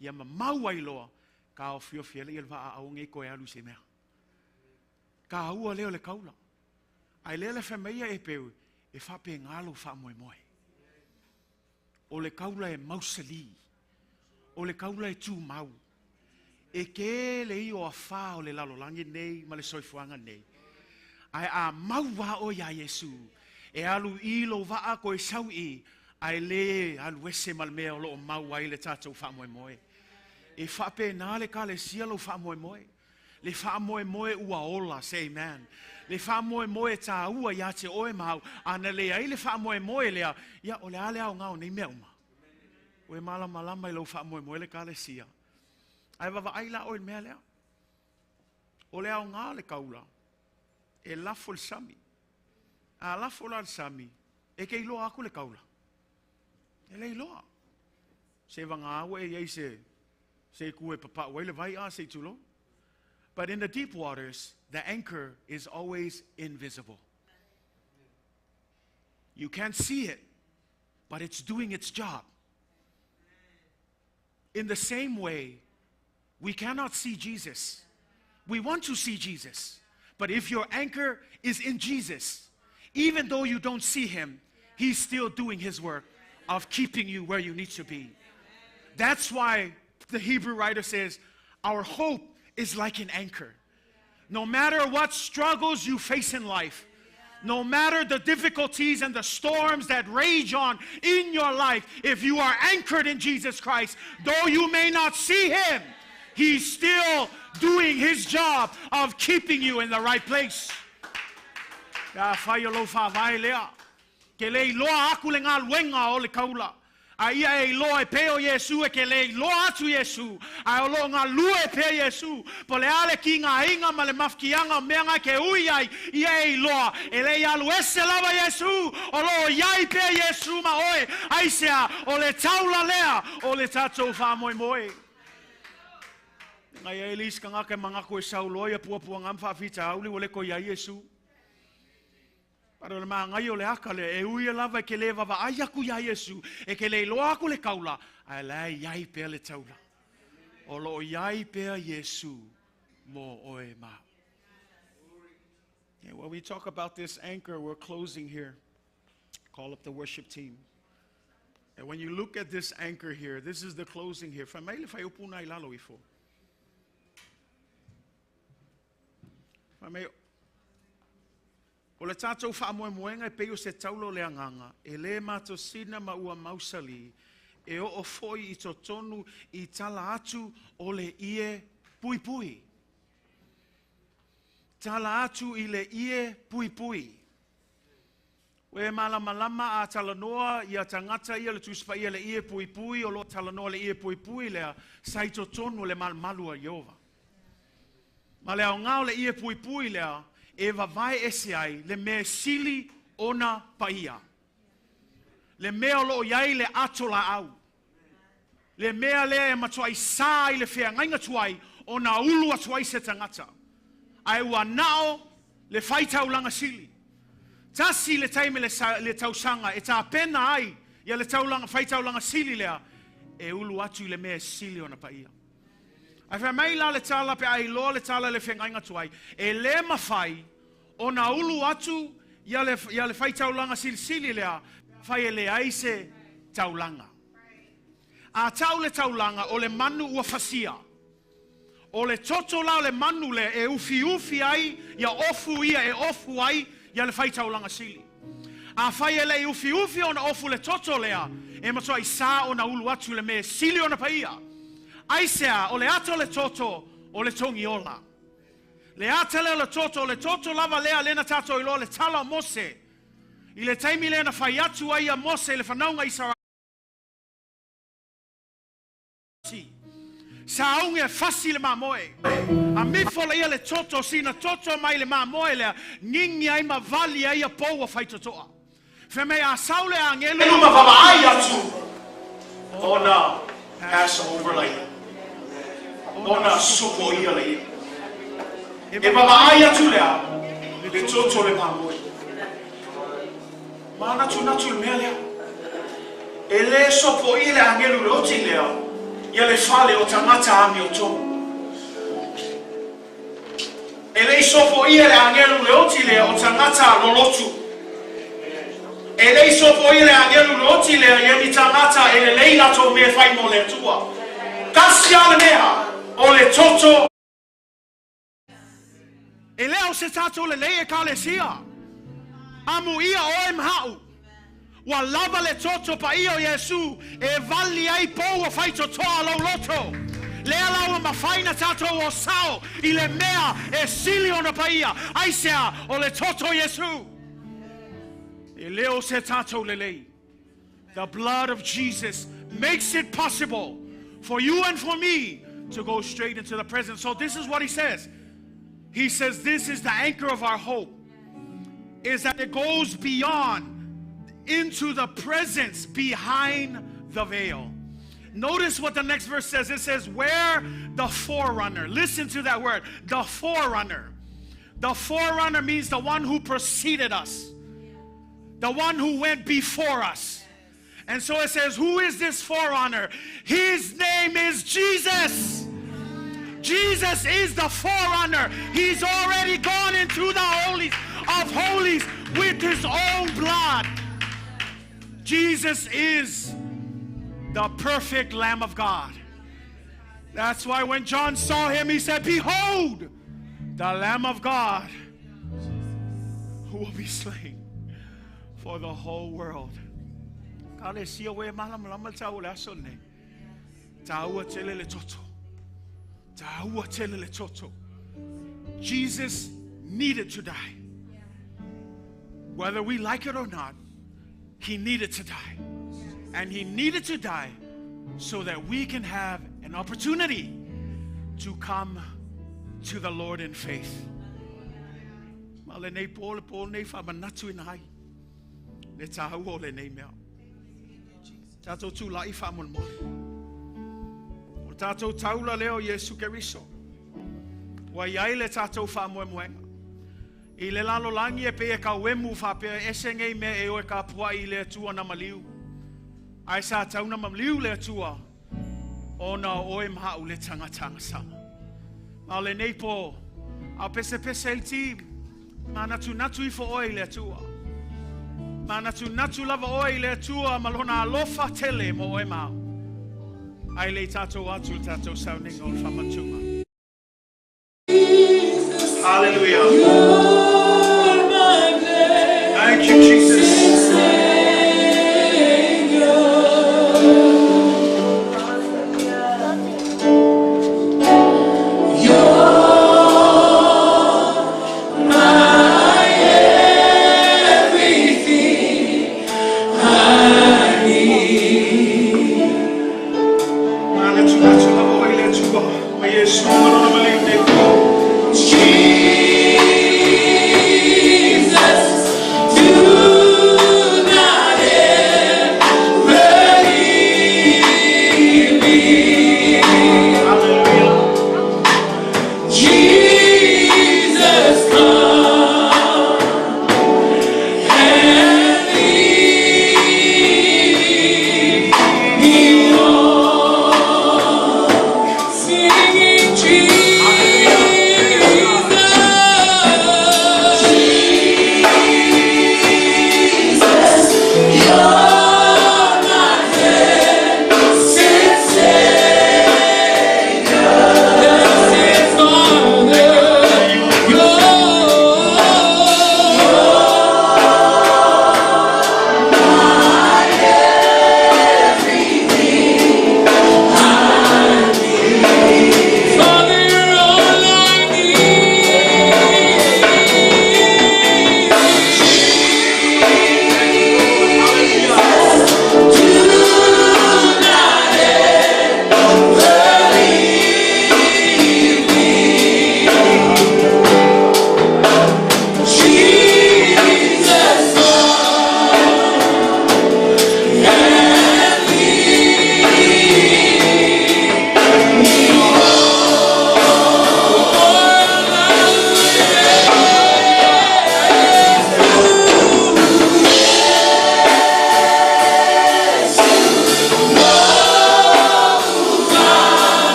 Ia ma maua i loa, ka o fio fiele i le waa au nge koe alu se mea. Ka aua leo le kaula. Ai le whameia e peu, e whape ngalo wha moe moe. O le kaula e mausali, o le kaula e tū mau. E ke le i o a wha o le lalo langi nei, ma le soifuanga nei. Ai a maua o ia Yesu. E alu ilo waa koe sau I, ai le alu ese malmea o loo mau ai le tātou wha moe moe. E whape nā le ka le sia lo wha moe moe. Le wha moe moe ua ola, say amen. Le wha moe moe tā ua ia te oe mau, ana le ai le wha moe moe lea, ia o le ale au ngau nei mea uma. O e malama i lo wha moe moe le ka le sia. Ai wawa aila o e mea lea. O le au ngā le kaula, e lafo le sami. A lafo la le sami, e ke iloa aku le kaula. E le iloa. Se wanga awe e ei se kue papa wele vai a se tulo. But in the deep waters, the anchor is always invisible. You can't see it, but it's doing its job. In the same way, we cannot see Jesus. We want to see Jesus. But if your anchor is in Jesus, even though you don't see him, he's still doing his work of keeping you where you need to be. That's why the Hebrew writer says, our hope is like an anchor. No matter what struggles you face in life, no matter the difficulties and the storms that rage on in your life, if you are anchored in Jesus Christ, though you may not see him, he's still doing his job of keeping you in the right place. Ya whai o lo wha vai lea. Ke lei loa aku le ngā luenga o le kaula. A ia e loa e peo Yesu e ke le loa atu Yesu. A o lo ngā lua e peo Yesu. Po le ale ki ngā inga ma le mafkianga meanga ke ui ai. Ia e loa. E le alu ese lava Yesu. O lo iai peo Yesu ma oe. Aisea o le taula lea. O le tatou wha moe moe. Ngai e lis ka ngake mangako e sauloia puapua ngam whawhita auli o le ko ia Yesu. Pero le ngai o le aka le e ui lava ke le vava ai aku ia Yesu. E ke le loa aku le kaula. A le iai pea le taula. O lo iai pea Yesu mo oe ma. Yeah, well, we talk about this anchor. We're closing here. Call up the worship team. And when you look at this anchor here, this is the closing here. Famele fai upuna ilalo ifo. Famele o le tātou whaamoemoenga e peo se taulo le anganga, e le mātou sina ma ua mausali, e o foi I to tonu I tala atu o le ie pui pui. Tala atu I le ie pui pui. We malama a talanoa I a tangata ia le tuspa ia le ie pui pui, o lo talanoa le ie pui pui lea, sai to tonu le malmalua Iova. Ma lea o ngao le ie pui pui lea, e vai ese ai le me sili ona paia. Le mea lo iai le atola au. Le mea le e matuai sa I le fea ngainga tuai o na ulu atuai se tangata. Ai ua nao le whaitau langa sili. Tasi le taime le tausanga e ta pena ai ia le whaitau langa sili lea e ulu atu le mea sili ona paia. Ai wha mai la le tala pe ai loa le tala le whengainga tuai. E le mawhai o na ulu atu ia le whai taulanga sili lea whai e le aise taulanga. A tau le taulanga o le manu ua whasia. O le toto la le manu le e ufi ai ia ofu ia e ofu ai ia le whai taulanga sili. A whai e le ufi o na ofu le toto lea e matua I sa o na ulu atu le me sili o na paia. Aisea, o le ato le toto, o le tongi ola. Le atele le toto lava lea lena tato ilo le tala o Mose. I le taimi lena whai atu ai a Mose le whanaunga I Sara. Sa aunge fasi le mamoe. A mifola ia le toto, sina toto mai le mamoe lea, ngingi ai ma vali ai a poua whai totoa. Wheme a saule a ngelu. Elu ma vava ai atu. Ona, Passover lai. Ona supo ia lei. E baba ai atu lea. Le toto le mamoe. Mana tu natu le mea lea. E le sopo ia le angelu le oti lea. Ia le fale o tangata ami o tomu. E le sopo ia le angelu le oti lea o tangata lolotu. E le sopo ia le angelu le oti lea ia ni tangata e le leila to me fai mo le tua. Kasi ale mea. O le toto e leo se tato le leie ka le sia amu ia o hau wa lava le toto pa io Yesu e vali ai pou o fai totoa lo loto le ala ma faina tato o sao I le mea e sili ona pa ia aisea o le toto Yesu e leo se tato le lei. The blood of Jesus makes it possible for you and for me to go straight into the presence. So this is what he says. He says this is the anchor of our hope. Is that it goes beyond into the presence behind the veil. Notice what the next verse says. It says where the forerunner. Listen to that word. The forerunner. The forerunner means the one who preceded us. The one who went before us. And so it says, who is this forerunner? His name is Jesus. Jesus is the forerunner. He's already gone into the holies of holies with his own blood. Jesus is the perfect Lamb of God. That's why when John saw him, he said, behold, the Lamb of God who will be slain for the whole world. Jesus needed to die. Whether we like it or not, he needed to die. And he needed to die so that we can have an opportunity to come to the Lord in faith. Le nei Paul nei fa manatu in hai. Le tahu o le nei mea. Tato tu lai fa mon mo. O tato taula leo Yesu Keriso. Wa yai le tato fa mo moenga. I le lalo langi e pe ka wemu fa pe esenge me e o ka pua I le tua na maliu. Ai sa tau na maliu le tua. Ona o e maha le tanga sama. Ma le nei po a pese el team. Mana tu natu I fo oi le tua. Mana tu natu lava oi le tua malona alofa tele mo e mau. Ai le tato atu tato sounding o famatuma. Hallelujah. Thank you, Jesus. Jesus,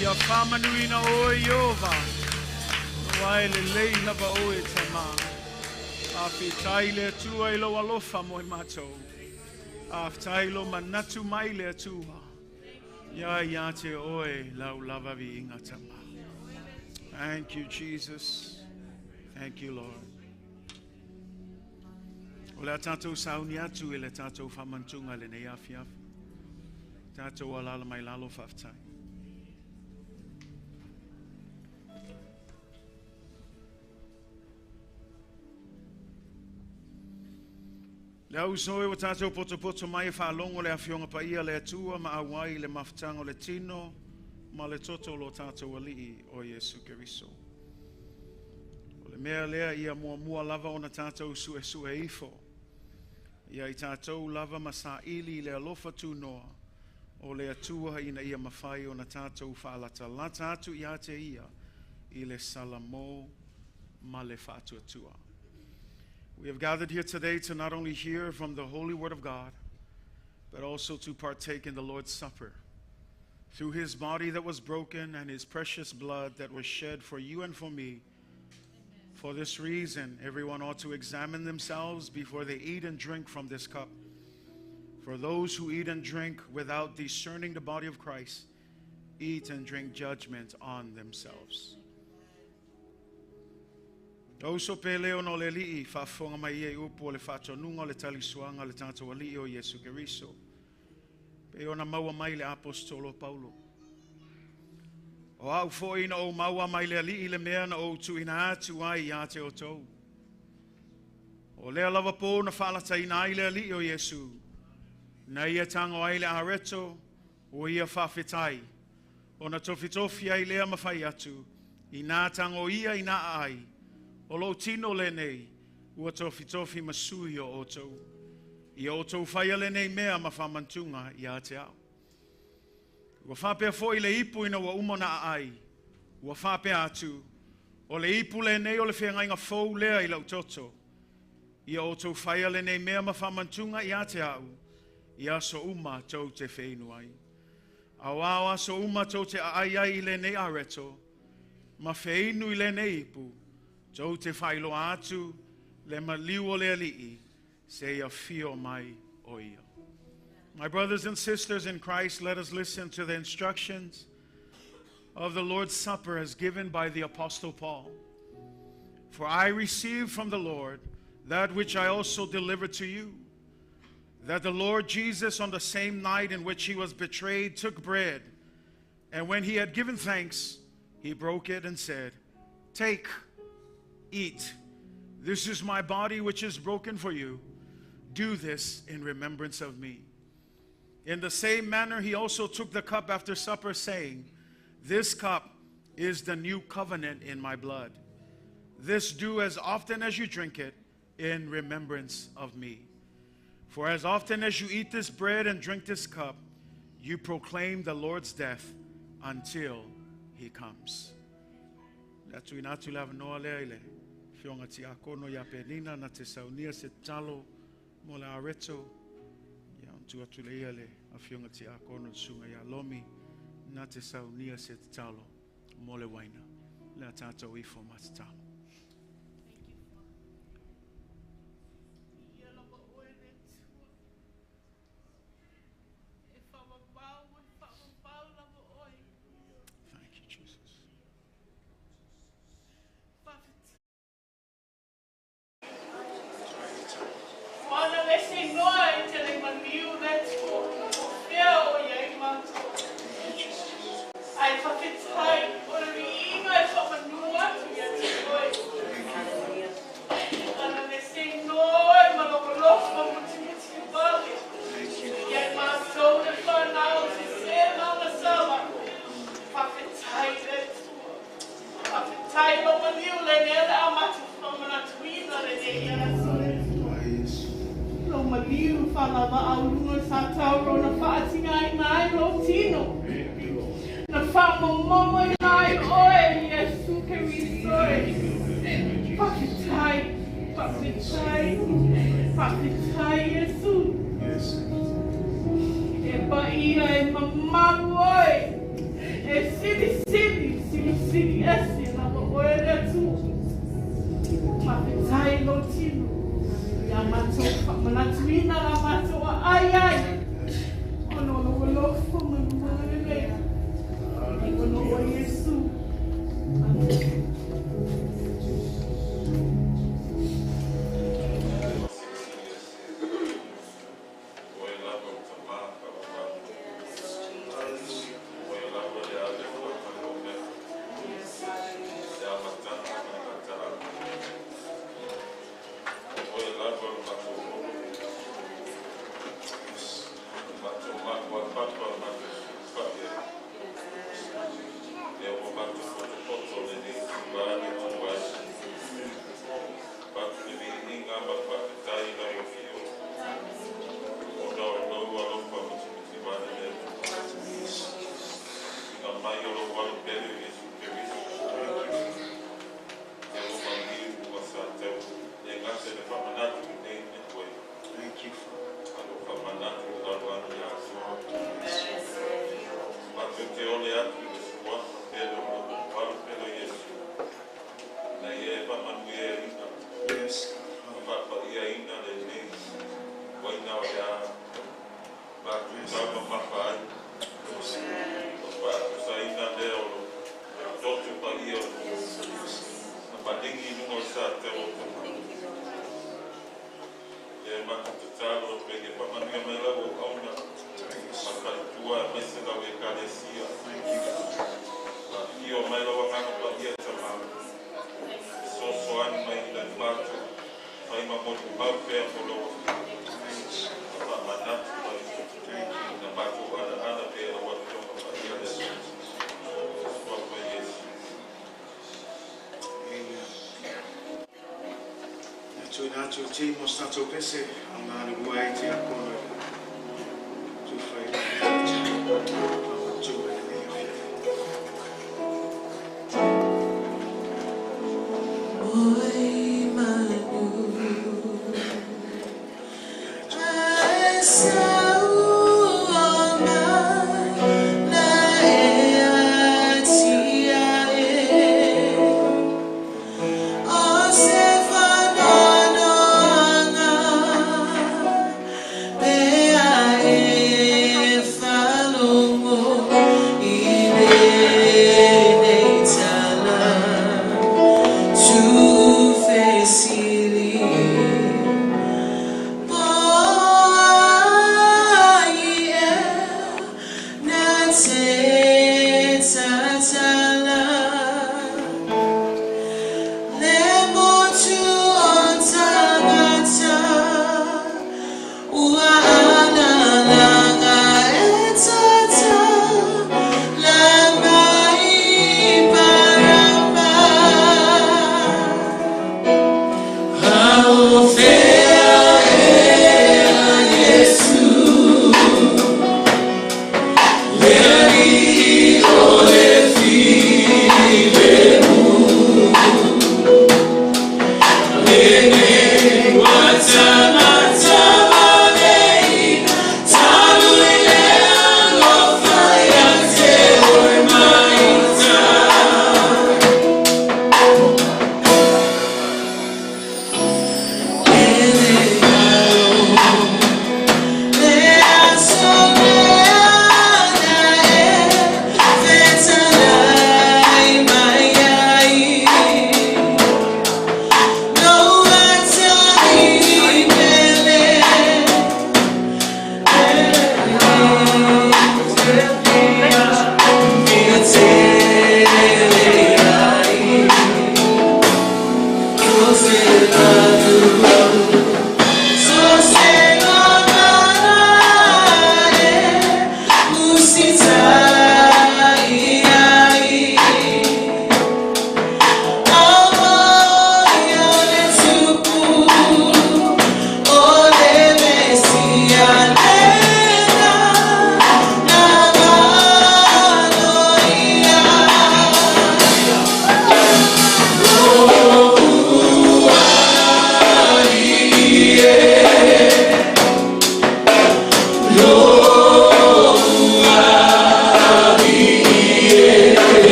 Ia whamanuina o Iova. Wai le lei lava o e te mā. A whitai le atua I lo alofa mo I mātou. A whitai lo manatu mai le atua. Ia te oe lau lava vi inga te mā. Thank you, Jesus. Thank you, Lord. O le tātou sauni atu I le tātou whamantunga le nei awhiawhi. Tātou alala mai lalo whaftai. Le au soe o tātou poto mai e whaalongo le awhionga pa ia le atua ma awai le maftango le tino ma le toto lo tātou alii o Yesu Keriso. O le mea lea ia mua lava o na tātou sue ifo. Ia I tātou lava masa ili le alofa tu noa o le atua ina ia mawhai o na tātou whaalata la tātou ia te ia I le salamo ma le whātua tua. We have gathered here today to not only hear from the Holy Word of God, but also to partake in the Lord's Supper. Through His body that was broken and His precious blood that was shed for you and for me. For this reason, everyone ought to examine themselves before they eat and drink from this cup. For those who eat and drink without discerning the body of Christ, eat and drink judgment on themselves. Oso peleo no le li'i whafonga mai e upo o le whatonunga o le talisuanga le tātou ali'i o Yesu Keriso. Pe ona maua mai le apostolo Paulo. O au foina o maua mai le ali'i le mea na o tuina atu ai I te o tou. O lea lava po na whalata ina ai le ali'i o Yesu. Na ia tango ai le areto o ia whawhetai. O na tofitofi ai lea mawhai atu. I nā tango ia I nā ai. O lo tino le nei, ua tofi masui o otou. I otou whaia le nei mea ma whamantunga I a te au. Ua whapea fo I le ipu ina ua umona ai. Ua whapea atu. O le ipu le nei o le whengainga fau lea I lau toto. I otou whaia le nei mea ma whamantunga I a te au. I aso uma tau te wheinu ai. Awa aso uma tau te ai I le nei areto. Ma wheinu I le nei ipu. Tau te whailo atu, le maliu o le ali'i, se ia fio mai o ia. My brothers and sisters in Christ, let us listen to the instructions of the Lord's Supper as given by the Apostle Paul. For I received from the Lord that which I also delivered to you, that the Lord Jesus on the same night in which He was betrayed took bread, and when He had given thanks, He broke it and said, "Take, eat. This is my body which is broken for you. Do this in remembrance of me." In the same manner, He also took the cup after supper, saying, "This cup is the new covenant in my blood. This do as often as you drink it in remembrance of me. For as often as you eat this bread and drink this cup, you proclaim the Lord's death until He comes." That's we not to love no alele. Fionga ti akono ya penina na te saunia se talo mo le areto. Ya untu atu le iale a fionga ti akono sunga ya lomi na te saunia se talo mo le waina. Le atato ifo matalo.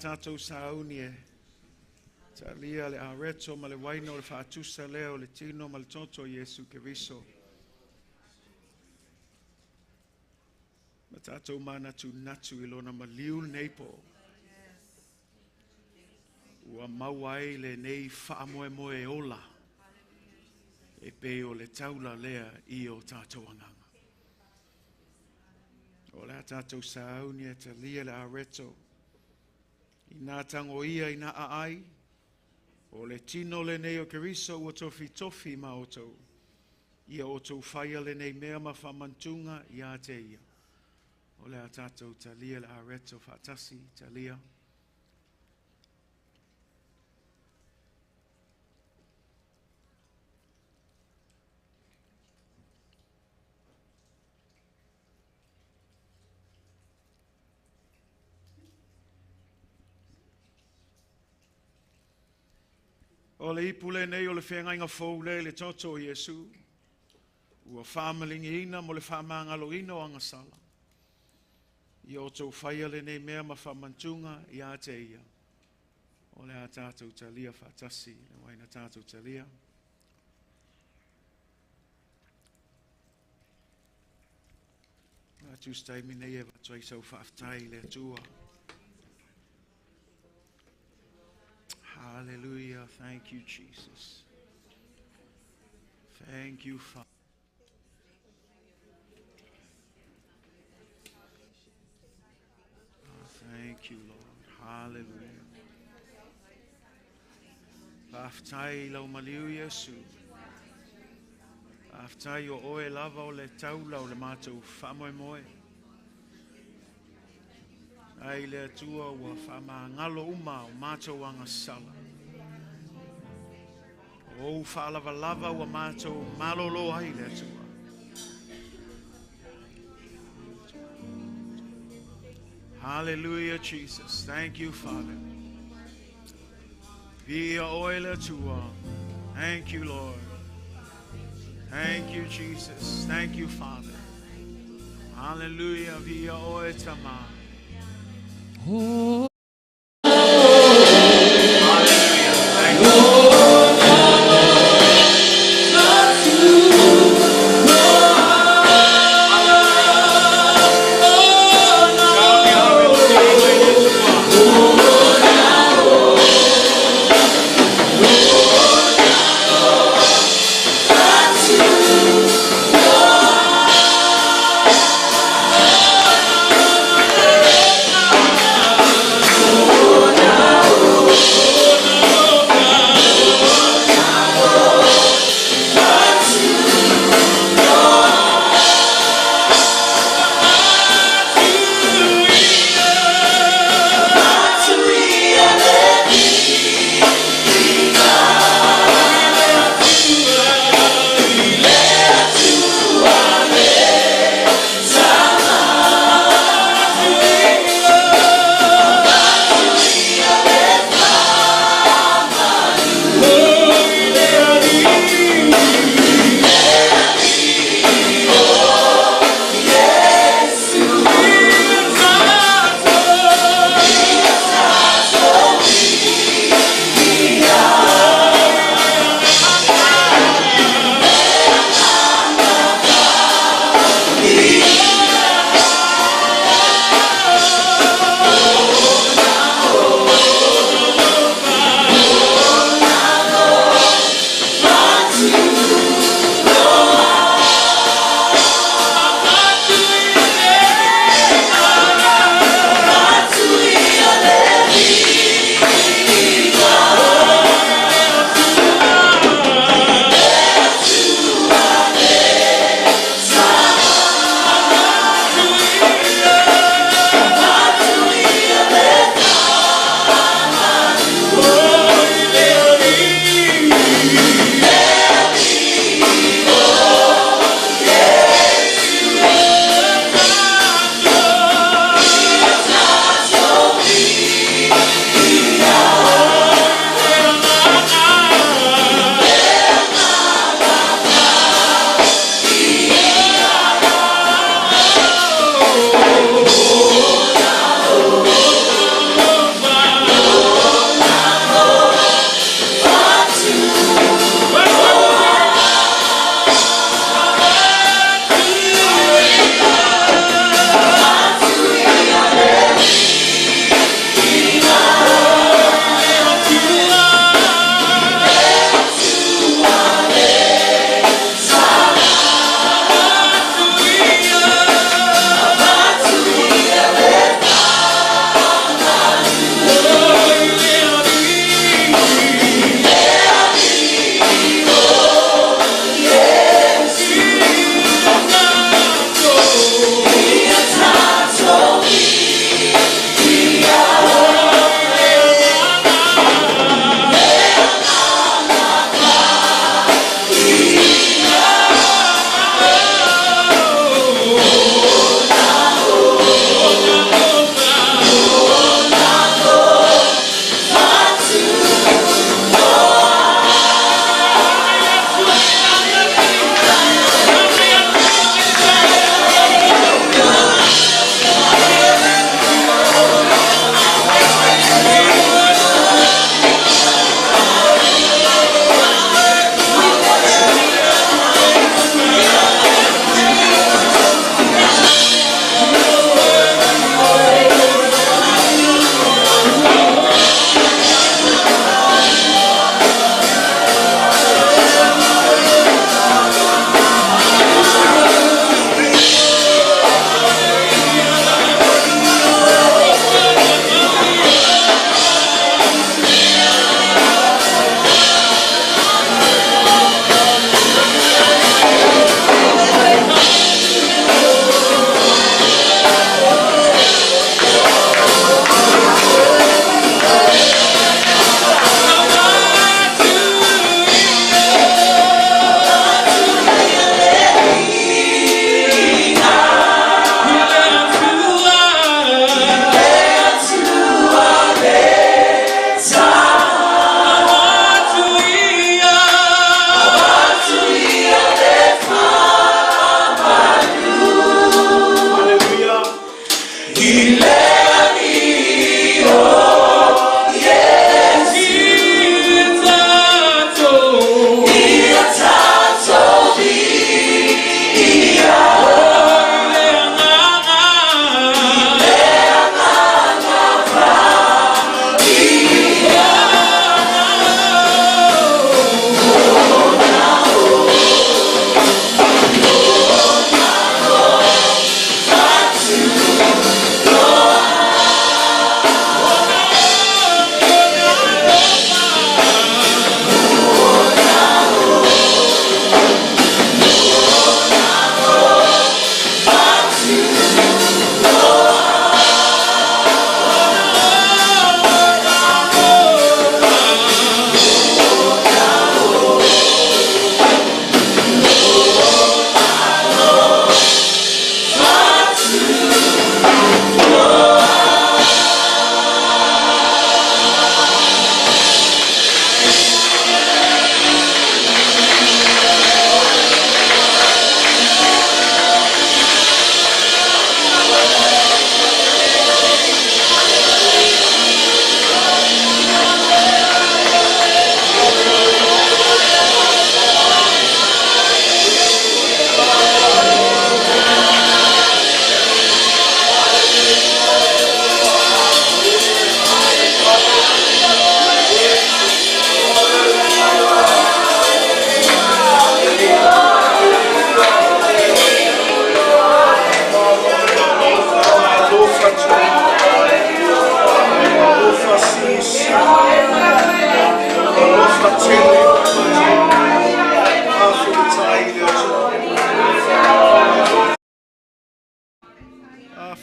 tātou sauni e. Talia le areto ma le waino le whaatusa leo le tino ma le tonto Yesu Keriso. Ma tātou mana tu natu ilona ma liu neipo. Ua mawai le nei wha moe moe ola. E pe o le taula lea I o tātou anganga. O lea tātou sauni e talia le areto. I nā tango ia I nā aai. O le tino le nei o Keriso ua tofi tofi ma o tau. Ia o tau whaia le nei mea ma whamantunga ia te ia. O lea tātou talia le areto whaatasi talia. O le ipule nei o le whengainga fau le toto Yesu. Ua whamalingi ina mo le whamangalo ina o angasala. I o tau whaia le nei mea ma whamantunga I a te ia. O le a tātou talia whaatasi, le waina tātou talia. Nā tūstai mine e watuai sau whaaftai le tua. Hallelujah. Thank you, Jesus. Thank you, Father. Thank you, Lord. Hallelujah. Whaaftai lau maliu Yesu. Whaaftai o oe lava o le taula o le mātou whamoe moe. Ai le atua ua whama ngalo uma o mātou angasala. O whaalava lava ua mātou malolo ai le atua. Hallelujah, Jesus. Thank you, Father. Via oe le atua. Thank you, Lord. Thank you, Jesus. Thank you, Father. Hallelujah. Via oe tama. Oh.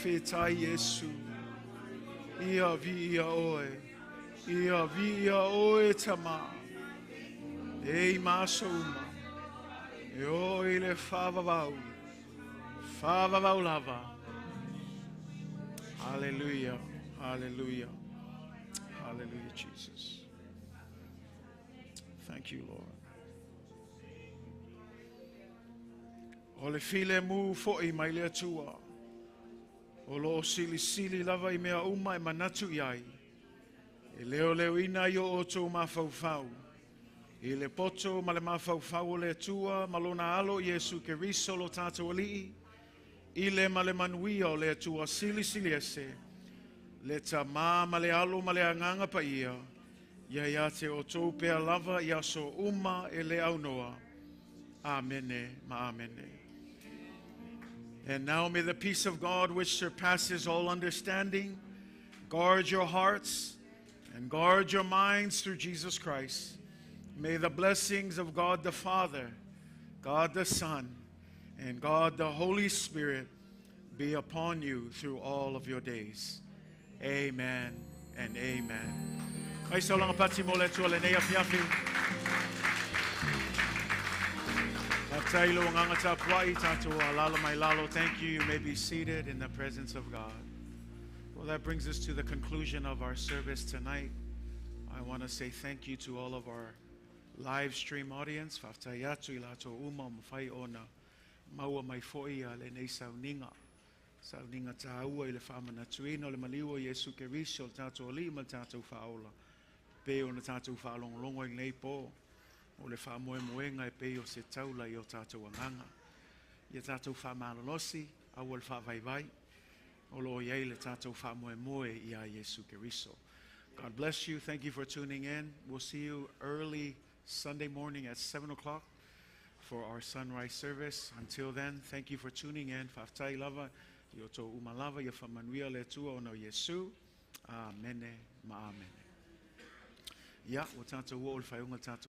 whetai Yesu. Ia vi ia oe. Ia vi ia oe tama. Ei maso uma. E oe le whavavau. Whavavau lava. Hallelujah. Hallelujah. Hallelujah, Jesus. Thank you, Lord. O le file mu fo'i mai le atua. O lo sili sili lava I mea uma I manatu iai. E leo leo ina I o oto mawhauwhau. I le poto ma le mawhauwhau o le atua malona alo Yesu Keriso lo tātou alii. I le ma le manuia o le atua sili sili ese. Le ta ma le alo ma le anganga pa ia. Ia te o tō pea lava ia so uma e le aunoa. Amene ma amene. And now may the peace of God which surpasses all understanding guard your hearts and guard your minds through Jesus Christ. May the blessings of God the Father, God the Son, and God the Holy Spirit be upon you through all of your days. Amen and amen. Mai sa langa pati mo le tua le nei afiafi. Tailo nganga tapuai tato alala mai lalo. Thank you. You may be seated in the presence of God. Well, that brings us to the conclusion of our service tonight. I want to say thank you to all of our live stream audience. Faftayatu ilato uma mfai ona maua mai foi le nei sauninga. Sauninga taua ile fama na tuino le maliwa Yesu Keriso tato lima tato faola. Pe ona tato faolong longo nei po. O le wha moe moenga e peo se taula I o tātou anganga. Ia tātou wha malolosi, awal wha vai vai. O lo iei le tātou wha moe moe I a Yesu Keriso. God bless you. Thank you for tuning in. We'll see you early Sunday morning at 7 o'clock for our sunrise service. Until then, thank you for tuning in. Whaftai lava, I o tō umalava, ia whamanuia le tua o no Yesu. Amene, ma amene. Ia, o tātou o le whaiunga tātou.